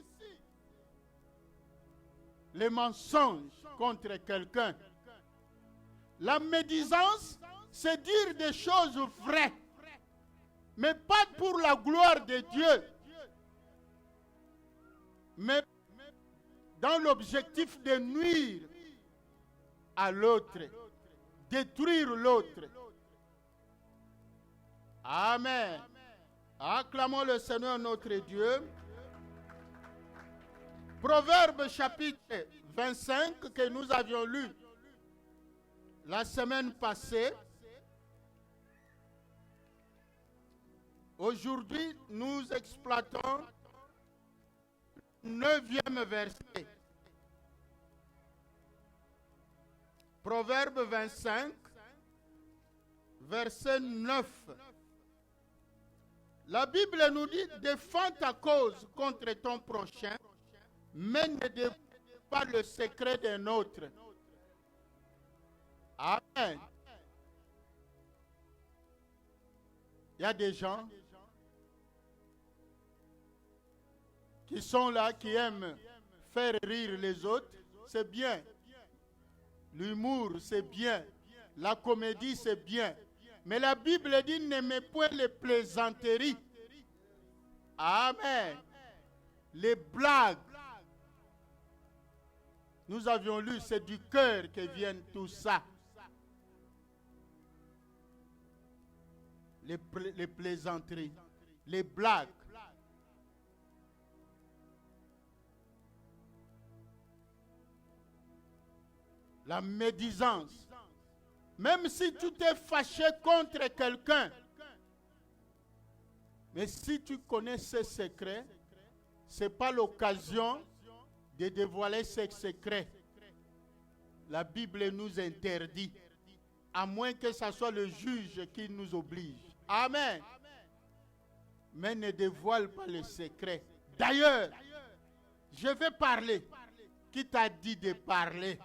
Les mensonges contre quelqu'un. La médisance, c'est dire des choses vraies. Mais pas pour la gloire de Dieu. Mais dans l'objectif de nuire à l'autre, détruire l'autre. Amen. Acclamons le Seigneur notre Dieu. Proverbe chapitre 25 que nous avions lu la semaine passée. Aujourd'hui, nous exploitons le 9e verset. Proverbe 25, verset 9. La Bible nous dit, défends ta cause contre ton prochain, mais ne dévoile pas le secret d'un autre. Amen. Il y a des gens qui sont là, qui aiment faire rire les autres. C'est bien. L'humour, c'est bien. La comédie, c'est bien. Mais la Bible dit, n'aimez point les plaisanteries. Amen. Les blagues. Nous avions lu, c'est du cœur que viennent tout ça. Les plaisanteries, les blagues. La médisance. Même si tu t'es fâché contre quelqu'un, mais si tu connais ses secrets, ce n'est pas l'occasion de dévoiler ses secrets. La Bible nous interdit, à moins que ce soit le juge qui nous oblige. Amen. Mais ne dévoile pas les secrets. D'ailleurs, je vais parler. Qui t'a dit de parler?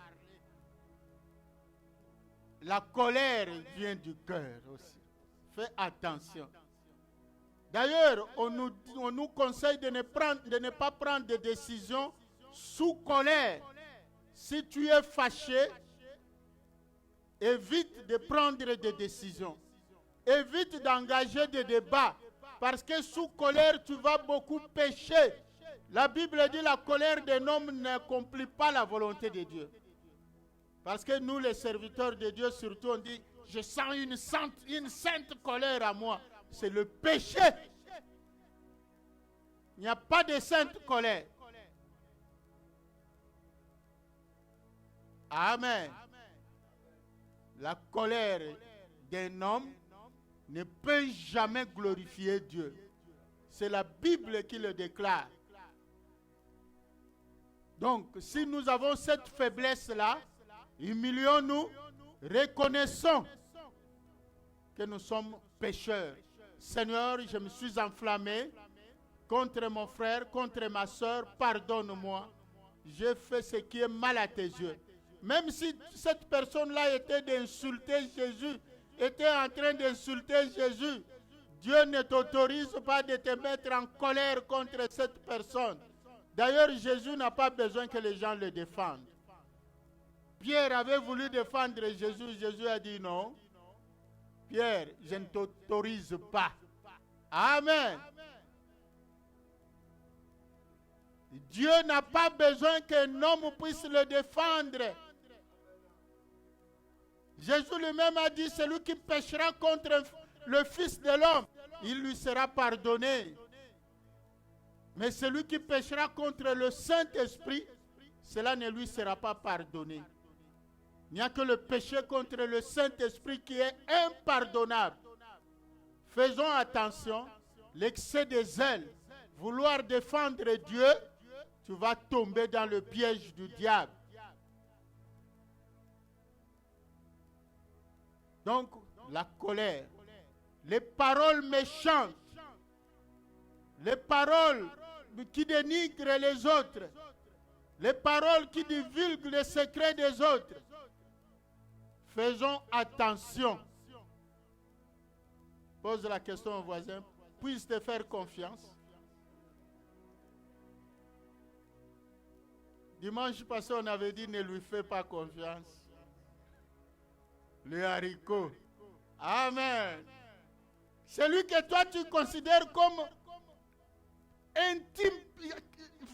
La colère vient du cœur aussi. Fais attention. D'ailleurs, on nous conseille de ne pas prendre de décisions sous colère. Si tu es fâché, évite de prendre des décisions. Évite d'engager des débats. Parce que sous colère, tu vas beaucoup pécher. La Bible dit la colère d'un homme n'accomplit pas la volonté de Dieu. Parce que nous, les serviteurs de Dieu, surtout, on dit, je sens une sainte colère à moi. C'est le péché. Il n'y a pas de sainte colère. Amen. La colère d'un homme ne peut jamais glorifier Dieu. C'est la Bible qui le déclare. Donc, si nous avons cette faiblesse-là, humilions-nous, reconnaissons que nous sommes pécheurs. Seigneur, je me suis enflammé contre mon frère, contre ma soeur, pardonne-moi. J'ai fait ce qui est mal à tes yeux. Même si cette personne-là était d'insulter Jésus, était en train d'insulter Jésus, Dieu ne t'autorise pas de te mettre en colère contre cette personne. D'ailleurs, Jésus n'a pas besoin que les gens le défendent. Pierre avait voulu défendre Jésus. Jésus a dit non. Pierre, je ne t'autorise pas. Amen. Dieu n'a pas besoin qu'un homme puisse le défendre. Jésus lui-même a dit, celui qui péchera contre le Fils de l'homme, il lui sera pardonné. Mais celui qui péchera contre le Saint-Esprit, cela ne lui sera pas pardonné. Il n'y a que le péché contre le Saint-Esprit qui est impardonnable. Faisons attention, l'excès de zèle, vouloir défendre Dieu, tu vas tomber dans le piège du diable. Donc, la colère, les paroles méchantes, les paroles qui dénigrent les autres, les paroles qui divulguent les secrets des autres. Faisons attention. Pose la question au voisin. Puisse te faire confiance. Dimanche passé, on avait dit ne lui fais pas confiance. Le haricot. Amen. Celui que toi tu considères comme intime,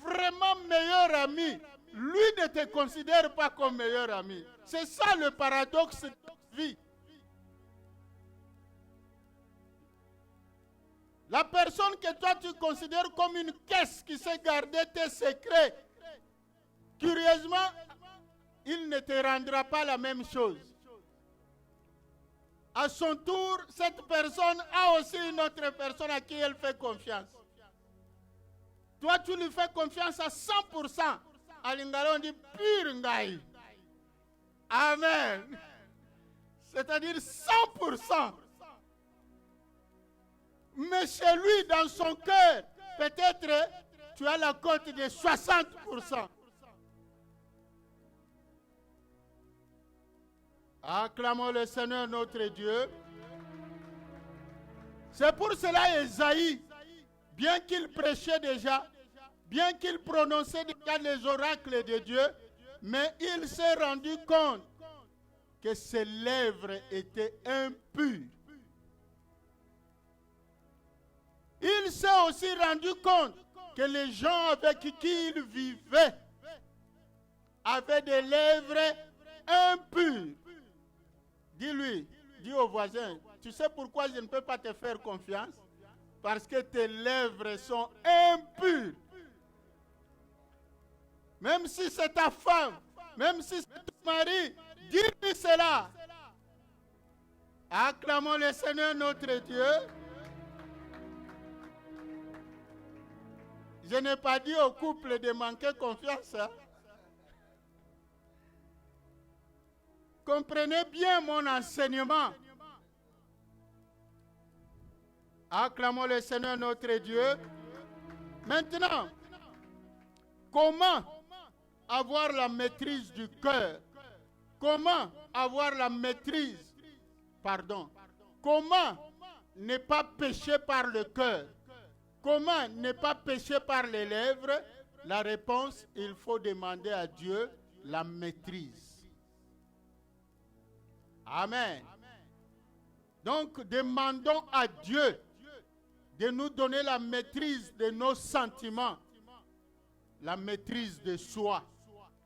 vraiment meilleur ami. lui ne te considère pas comme meilleur ami. C'est ça le paradoxe de notre vie. La personne que toi tu considères comme une caisse qui sait garder tes secrets, curieusement, il ne te rendra pas la même chose. À son tour, cette personne a aussi une autre personne à qui elle fait confiance. Toi, tu lui fais confiance à 100%. À Lingala, on dit pur ngai. Amen. C'est-à-dire 100%. Mais chez lui, dans son cœur, peut-être tu as la cote de 60%. Acclamons le Seigneur notre Dieu. C'est pour cela Ésaïe, bien qu'il prêchait déjà, bien qu'il prononçait déjà les oracles de Dieu, mais il s'est rendu compte que ses lèvres étaient impures. Il s'est aussi rendu compte que les gens avec qui il vivait avaient des lèvres impures. Dis-lui, dis au voisin, tu sais pourquoi je ne peux pas te faire confiance? Parce que tes lèvres sont impures. Même si c'est ta femme, même si c'est ton mari, dis-lui cela. Acclamons le Seigneur notre Dieu. Je n'ai pas dit au couple de manquer confiance. Hein? Comprenez bien mon enseignement. Acclamons le Seigneur notre Dieu. Maintenant, comment avoir la maîtrise du cœur? Comment avoir la maîtrise? Comment ne pas pécher par le cœur? Comment ne pas pécher par les lèvres? La réponse, il faut demander à Dieu la maîtrise. Amen. Donc, demandons à Dieu de nous donner la maîtrise de nos sentiments, la maîtrise de soi,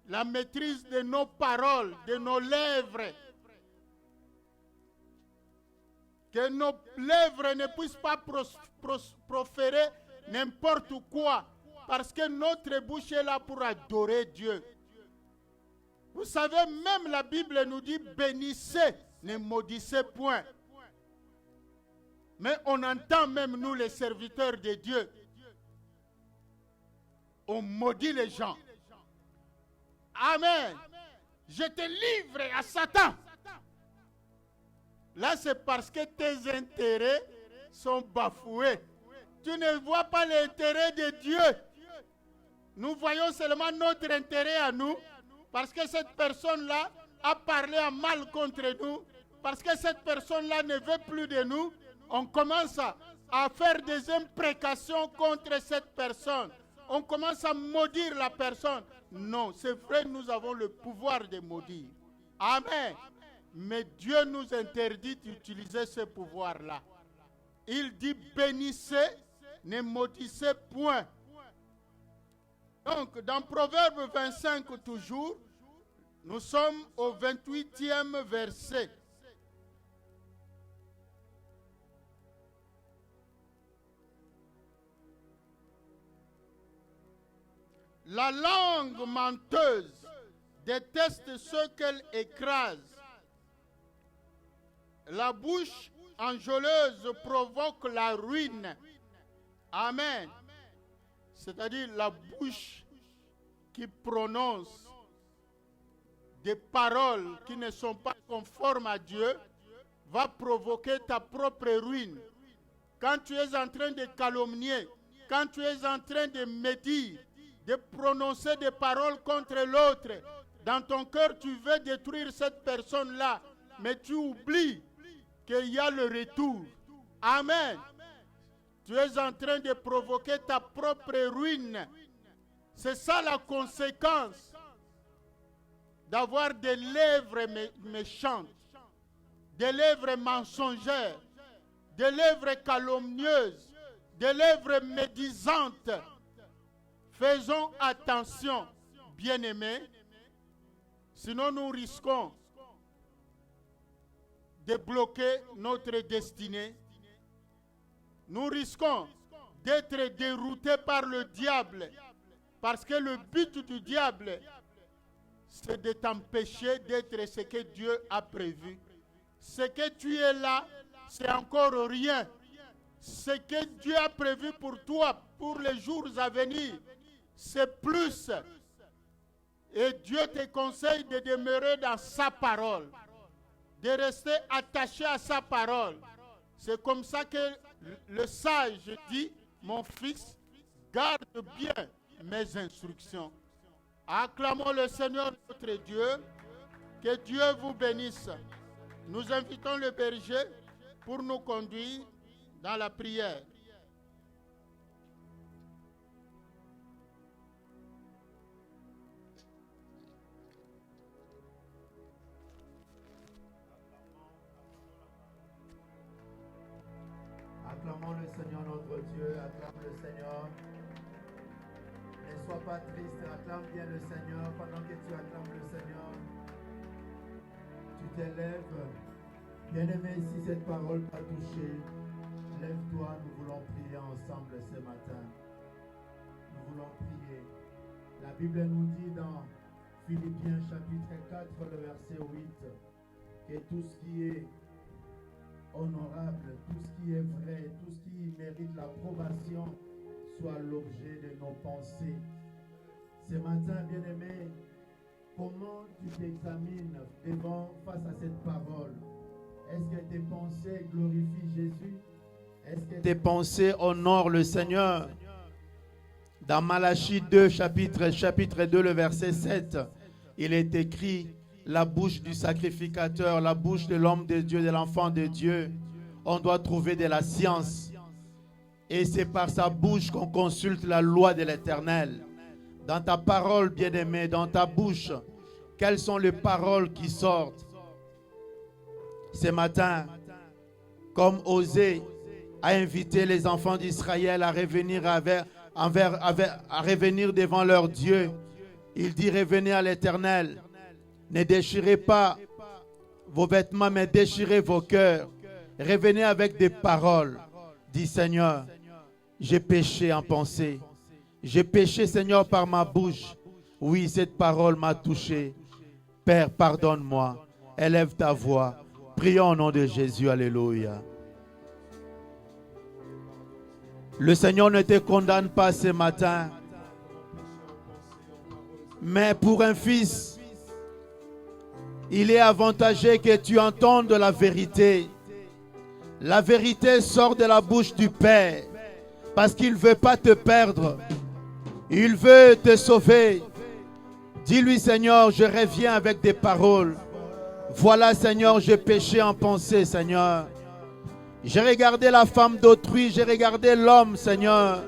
la maîtrise de nos paroles, de nos lèvres. Que nos lèvres ne puissent pas proférer n'importe quoi, parce que notre bouche est là pour adorer Dieu. Vous savez, même la Bible nous dit bénissez, ne maudissez point. Mais on entend même nous les serviteurs de Dieu, on maudit les gens. Amen. Je te livre à Satan. Là, c'est parce que tes intérêts sont bafoués. Tu ne vois pas l'intérêt de Dieu. Nous voyons seulement notre intérêt à nous, parce que cette personne-là a parlé en mal contre nous, parce que cette personne-là ne veut plus de nous. On commence à faire des imprécations contre cette personne. On commence à maudire la personne. Non, c'est vrai, nous avons le pouvoir de maudire. Amen. Mais Dieu nous interdit d'utiliser ce pouvoir-là. Il dit bénissez, ne maudissez point. Donc, dans Proverbe 25 toujours, nous sommes au 28e verset. La langue menteuse déteste ceux qu'elle écrase. La bouche enjôleuse provoque la ruine. Amen. C'est-à-dire la bouche qui prononce des paroles qui ne sont pas conformes à Dieu va provoquer ta propre ruine. Quand tu es en train de calomnier, quand tu es en train de médire, de prononcer des paroles contre l'autre, dans ton cœur tu veux détruire cette personne-là, mais tu oublies qu'il y a le retour. Amen. Tu es en train de provoquer ta propre ruine. C'est ça la conséquence d'avoir des lèvres méchantes, des lèvres mensongères, des lèvres calomnieuses, des lèvres médisantes. Faisons attention. bien-aimés, sinon nous risquons de bloquer notre destinée. Nous risquons d'être déroutés par le diable, parce que le but du diable, c'est de t'empêcher d'être ce que Dieu a prévu. Ce que tu es là, c'est encore rien. Ce que Dieu a prévu pour toi, pour les jours à venir, c'est plus. Et Dieu te conseille de demeurer dans sa parole, de rester attaché à sa parole. C'est comme ça que le sage dit, mon fils, garde bien mes instructions. Acclamons le Seigneur notre Dieu, que Dieu vous bénisse. Nous invitons le berger pour nous conduire dans la prière. Acclamons le Seigneur notre Dieu, acclame le Seigneur. Ne sois pas triste, acclame bien le Seigneur. Pendant que tu acclames le Seigneur, tu t'élèves. Bien-aimé, si cette parole t'a touché, lève-toi, nous voulons prier ensemble ce matin. Nous voulons prier. La Bible nous dit dans Philippiens chapitre 4, le verset 8, que tout ce qui est honorable, tout ce qui est vrai, tout ce qui mérite l'approbation soit l'objet de nos pensées. Ce matin, bien-aimé, comment tu t'examines face à cette parole? Est-ce que tes pensées glorifient Jésus? Est-ce que tes pensées honorent le Seigneur? Dans Malachie 2, chapitre 2, le verset 7, il est écrit: la bouche du sacrificateur, la bouche de l'homme de Dieu, de l'enfant de Dieu, on doit trouver de la science. Et c'est par sa bouche qu'on consulte la loi de l'Éternel. Dans ta parole, bien-aimé, dans ta bouche, quelles sont les paroles qui sortent? Ce matin, comme Osée a invité les enfants d'Israël à revenir, à revenir devant leur Dieu, il dit: revenez à l'Éternel. Ne déchirez pas vos vêtements, mais déchirez vos cœurs. Revenez avec des paroles. Dis: Seigneur, j'ai péché en pensée. J'ai péché, Seigneur, par ma bouche. Oui, cette parole m'a touché. Père, pardonne-moi. Élève ta voix. Prions au nom de Jésus. Alléluia. Le Seigneur ne te condamne pas ce matin. Mais pour un fils, il est avantageux que tu entendes la vérité. La vérité sort de la bouche du Père parce qu'il ne veut pas te perdre. Il veut te sauver. Dis-lui: Seigneur, je reviens avec des paroles. Voilà, Seigneur, j'ai péché en pensée, Seigneur. J'ai regardé la femme d'autrui, j'ai regardé l'homme, Seigneur.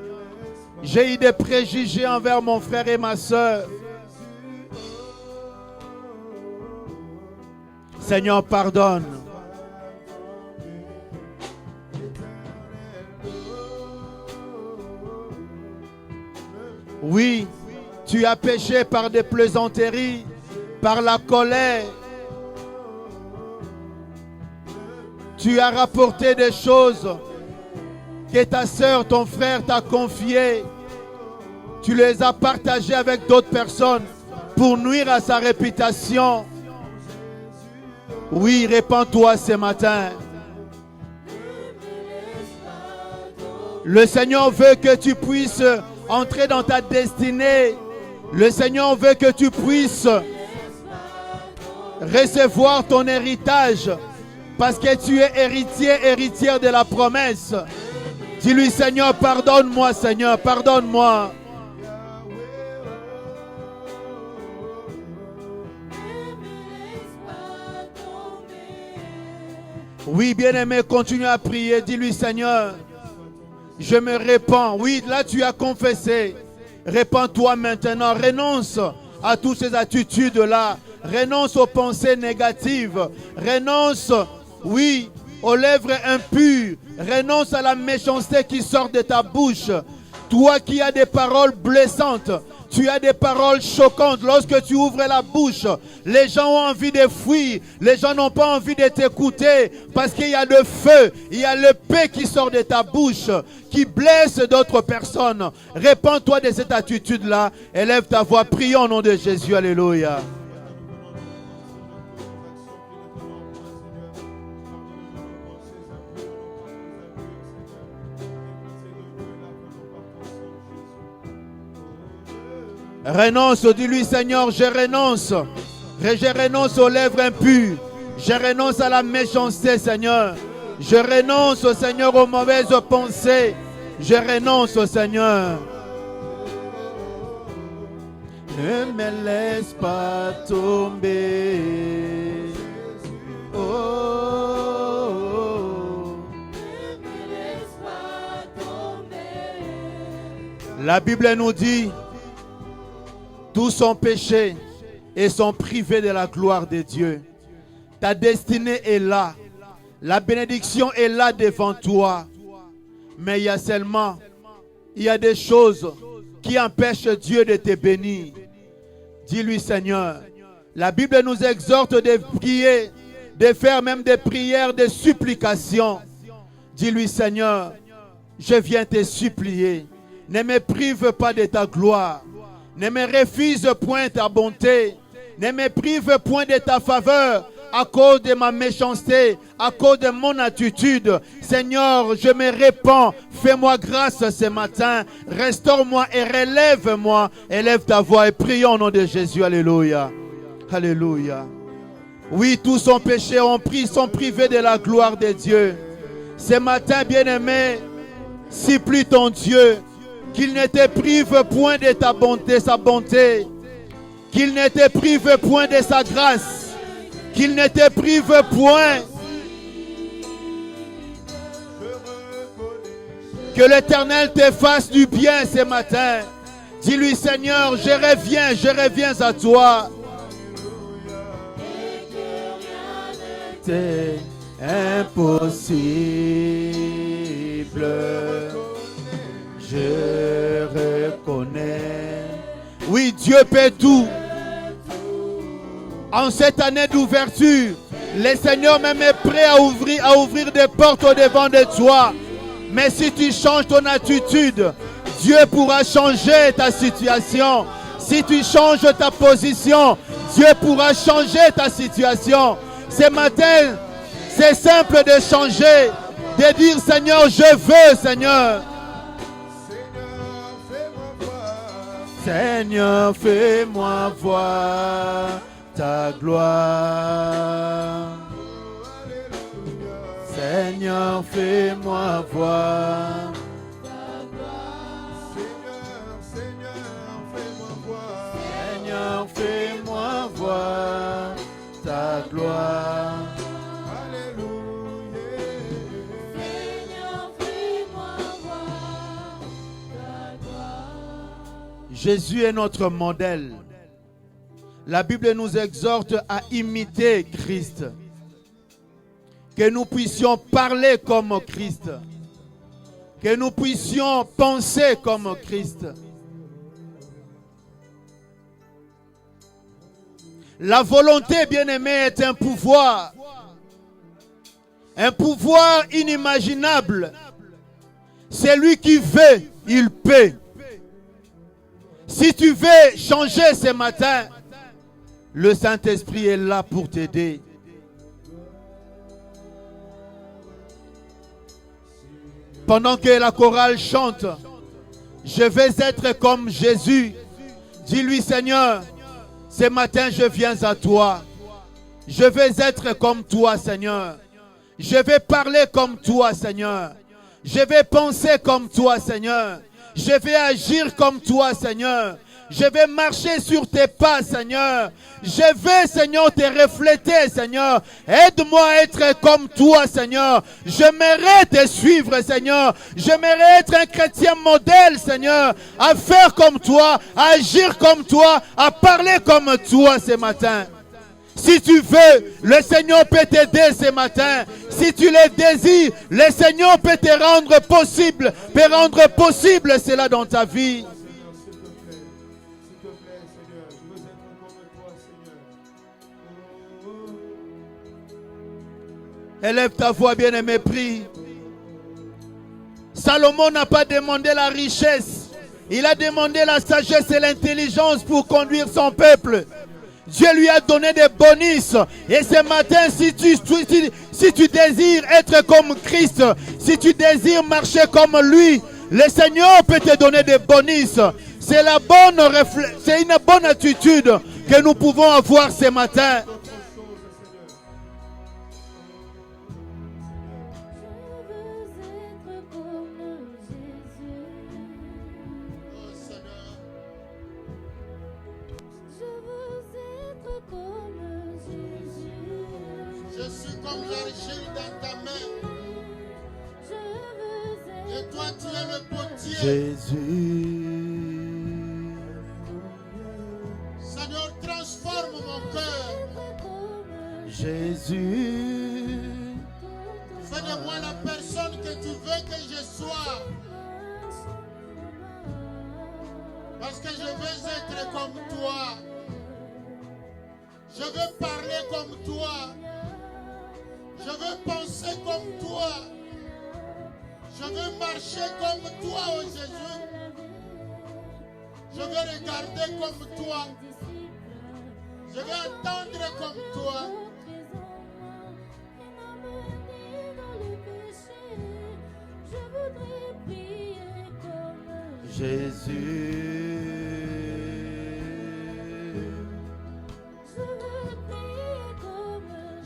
J'ai eu des préjugés envers mon frère et ma soeur. Seigneur, pardonne. Oui, tu as péché par des plaisanteries, par la colère. Tu as rapporté des choses que ta soeur, ton frère t'a confiées. Tu les as partagées avec d'autres personnes pour nuire à sa réputation. Oui, répands-toi ce matin. Le Seigneur veut que tu puisses entrer dans ta destinée. Le Seigneur veut que tu puisses recevoir ton héritage parce que tu es héritière de la promesse. Dis-lui: Seigneur, pardonne-moi, Seigneur, pardonne-moi. Oui, bien-aimé, continue à prier. Dis-lui: Seigneur, je me répands. Oui, là tu as confessé. Répands-toi maintenant. Renonce à toutes ces attitudes-là. Renonce aux pensées négatives. Renonce, oui, aux lèvres impures. Renonce à la méchanceté qui sort de ta bouche. Toi qui as des paroles blessantes, Tu as des paroles choquantes. Lorsque tu ouvres la bouche, les gens ont envie de fuir. Les gens n'ont pas envie de t'écouter parce qu'il y a le feu, il y a le paix qui sort de ta bouche, qui blesse d'autres personnes. Répands-toi de cette attitude-là. Élève ta voix, prie au nom de Jésus. Alléluia. Renonce, dis-lui Seigneur, je renonce. Je renonce aux lèvres impures. Je renonce à la méchanceté, Seigneur. Je renonce, Seigneur, aux mauvaises pensées. Je renonce, Seigneur. Ne me laisse pas tomber. Oh, ne me laisse pas tomber. La Bible nous dit, tous sont péchés et sont privés de la gloire de Dieu. Ta destinée est là. La bénédiction est là devant toi. Mais il y a des choses qui empêchent Dieu de te bénir. Dis-lui, Seigneur, la Bible nous exhorte de prier, de faire même des prières de supplication. Dis-lui, Seigneur, je viens te supplier. Ne me prive pas de ta gloire. Ne me refuse point ta bonté. Ne me prive point de ta faveur à cause de ma méchanceté, à cause de mon attitude. Seigneur, je me répands. Fais-moi grâce ce matin. Restaure-moi et relève-moi. Élève ta voix et prie au nom de Jésus. Alléluia. Alléluia. Oui, tous sont péchés, sont privés de la gloire de Dieu. Ce matin, bien-aimé, supplie ton Dieu qu'il ne te prive point de ta bonté, sa bonté. Qu'il ne te prive point de sa grâce. Qu'il ne te prive point. Que l'Éternel te fasse du bien ce matin. Dis-lui, Seigneur, je reviens à toi. C'est impossible. Je reconnais. Oui, Dieu peut tout. En cette année d'ouverture, le Seigneur même est prêt à ouvrir des portes au devant de toi. Mais si tu changes ton attitude, Dieu pourra changer ta situation. Si tu changes ta position, Dieu pourra changer ta situation. Ce matin, c'est simple de changer, de dire Seigneur, je veux, Seigneur. Seigneur, fais-moi voir ta gloire. Seigneur, fais-moi voir ta gloire. Seigneur, fais-moi voir ta gloire. Alléluia. Seigneur, fais-moi voir ta gloire. Jésus est notre modèle. La Bible nous exhorte à imiter Christ. Que nous puissions parler comme Christ. Que nous puissions penser comme Christ. La volonté, bien-aimée, est un pouvoir. Un pouvoir inimaginable. Celui qui veut, il peut. Si tu veux changer ce matin, le Saint-Esprit est là pour t'aider. Pendant que la chorale chante, je vais être comme Jésus. Dis-lui, Seigneur, ce matin je viens à toi. Je vais être comme toi, Seigneur. Je vais parler comme toi, Seigneur. Je vais penser comme toi, Seigneur. Je vais agir comme toi, Seigneur. Je vais marcher sur tes pas, Seigneur. Je vais, Seigneur, te refléter, Seigneur. Aide-moi à être comme toi, Seigneur. J'aimerais te suivre, Seigneur. J'aimerais être un chrétien modèle, Seigneur. À faire comme toi, à agir comme toi, à parler comme toi ce matin. Si tu veux, le Seigneur peut t'aider ce matin. Si tu le désires, le Seigneur peut te rendre possible cela dans ta vie. Élève ta voix, bien-aimé, prie. Salomon n'a pas demandé la richesse. Il a demandé la sagesse et l'intelligence pour conduire son peuple. Dieu lui a donné des bonus. Et ce matin, si tu désires être comme Christ, si tu désires marcher comme lui, le Seigneur peut te donner des bonus. C'est une bonne attitude que nous pouvons avoir ce matin. Je suis comme l'argile dans ta main. Et toi, tu es le potier. Jésus. Seigneur, transforme mon cœur. Jésus. Fais de moi la personne que tu veux que je sois. Parce que je veux être comme toi. Je veux parler comme toi. Je veux penser comme toi. Je veux marcher comme toi, oh Jésus. Je veux regarder comme toi. Je veux entendre comme toi. Jésus.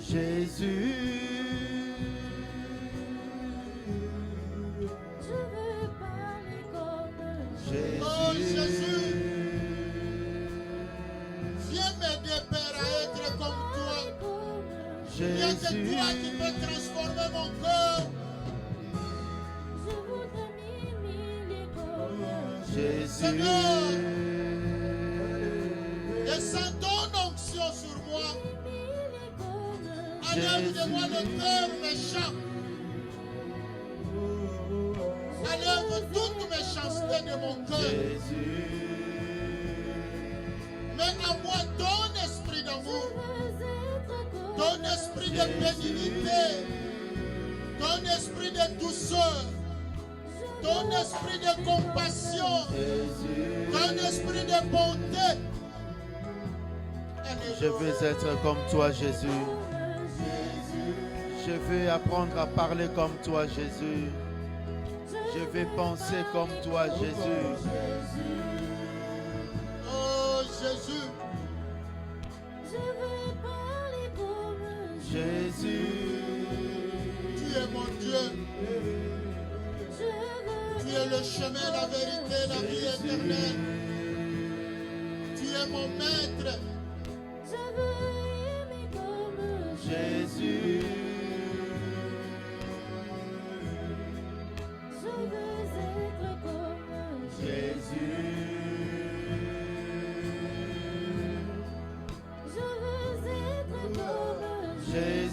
Jésus. Oh Jésus, viens m'aider, Père, à être comme toi. Il n'y a que toi qui peux transformer mon cœur. Seigneur, descends ton onction sur moi. Enlève de moi le cœur méchant. Enlève toute méchanceté de mon cœur. Mets à moi ton esprit d'amour, ton esprit de bénignité, ton esprit de douceur, ton esprit de compassion, ton esprit de bonté. Je veux être comme toi, Jésus. Je veux apprendre à parler comme toi, Jésus. Je veux penser comme toi, Jésus. Oh Jésus. Jésus. Tu es mon Dieu. Tu es le chemin, la vérité, la vie éternelle. Tu es mon maître. Jésus.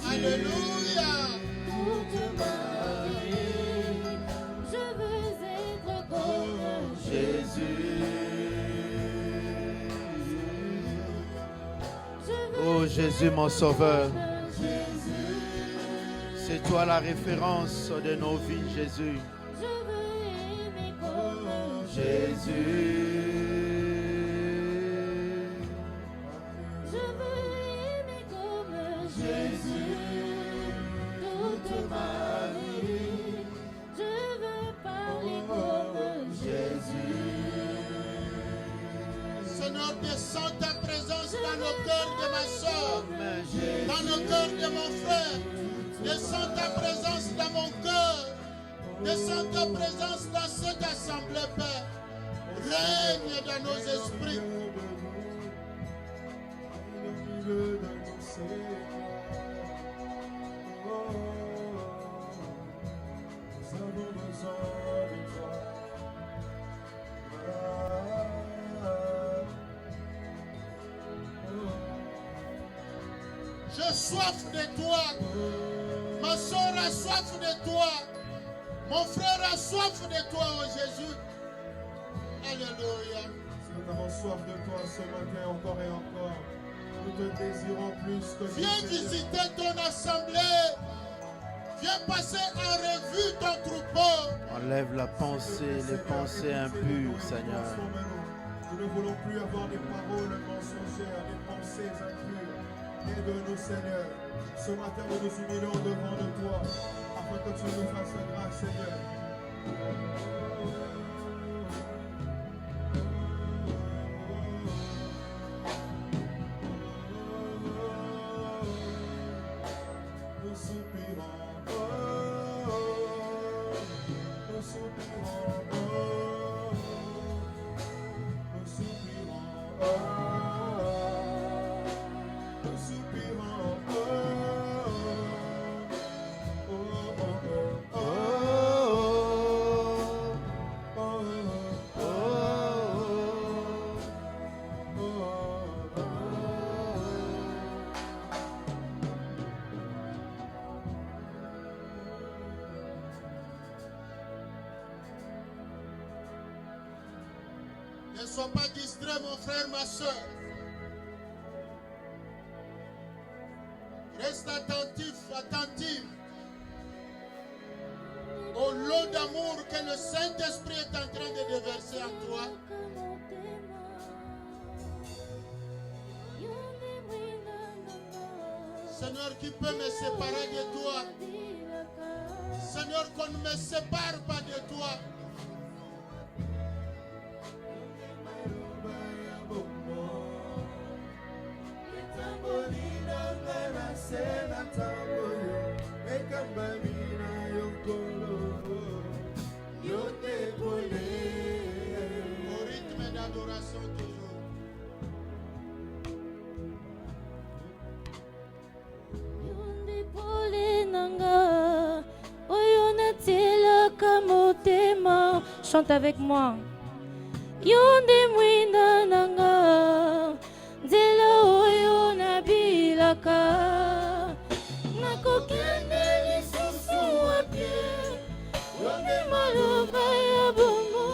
Alléluia. Je veux être comme Jésus. Oh Jésus, mon sauveur. C'est toi la référence de nos vies, Jésus. Jésus. Seigneur, descends ta présence dans le cœur de ma soeur, dans le cœur de mon frère. Descends ta présence dans mon cœur. Descends ta présence dans cette assemblée, Père. Règne dans nos esprits. J'ai soif de toi. Ma soeur a soif de toi. Mon frère a soif de toi, oh Jésus. Alléluia. Nous avons soif de toi ce matin encore et encore. Nous te désirons plus que Viens visiter ton assemblée. Viens passer en revue ton troupeau. Enlève la pensée, les pensées impures, Seigneur. Nous ne voulons plus avoir des paroles mensongères, des pensées impures. Aide-nous, Seigneur. Ce matin, nous nous humilions devant de toi, afin que tu nous fasses grâce, Seigneur. Nous soupirons, nous soupirons, nous soupirons, nous soupirons, Ne sois pas distrait, mon frère, ma soeur. Reste attentif, attentive au lot d'amour que le Saint-Esprit est en train de déverser en toi. Seigneur, qui peut me séparer de toi? Seigneur, qu'on ne me sépare pas de toi. Au rythme d'adoration toujours. Chante avec moi. Yonde mwinda nanga, nzela oyo nabilaka, nakokende lisusu wapi, yonde maloba ya bomo,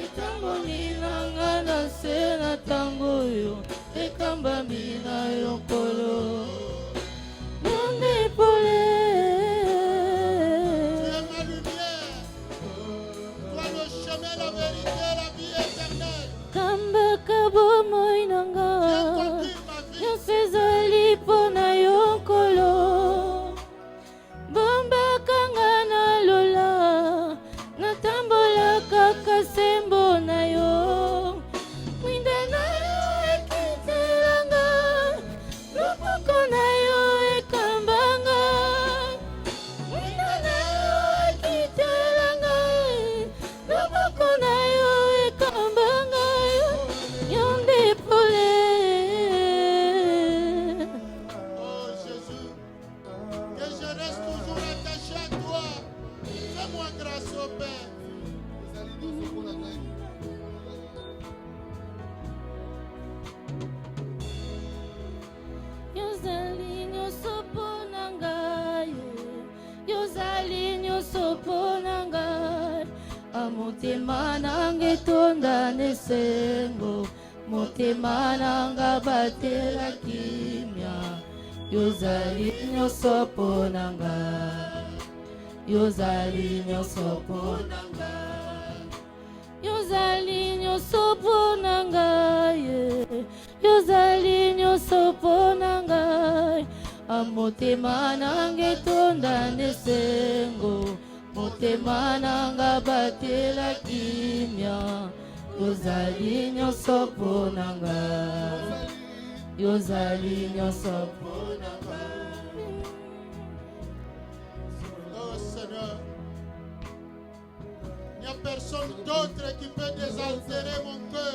etamboli nanga na se na tango oyo, ekambami na yo nkolo. Yonde pole. La vérité, la vie éternelle. Kamba kabo moinanga, yo sezali pona yo nkolo. Bomba kanga na lola, natambola kaka sembo na yo. Mwinda na yo ekitelanga, loboko na yo ekambanga. Mwinda na yo ekitelanga, loboko na yo ekambanga, yonde pole. Oh Jésus, que je reste toujours attaché à toi. Fais-moi grâce au Père. Yozali nyonso pona ngai, yozali nyonso pona ngai. Motema nanga etonda nesengo, motema nanga batela kimia. Yozali nyonso pona ngai, yozali nyonso pona ngai, yozali nyonso pona ngai, yozali nyonso pona ngai. Motema nanga etonda nesengo, motema nanga batela kimia. Yozali nyonso pona ngai, yozali nyonso pona ngai. Oh Seigneur, il n'y a personne d'autre qui peut désaltérer mon cœur.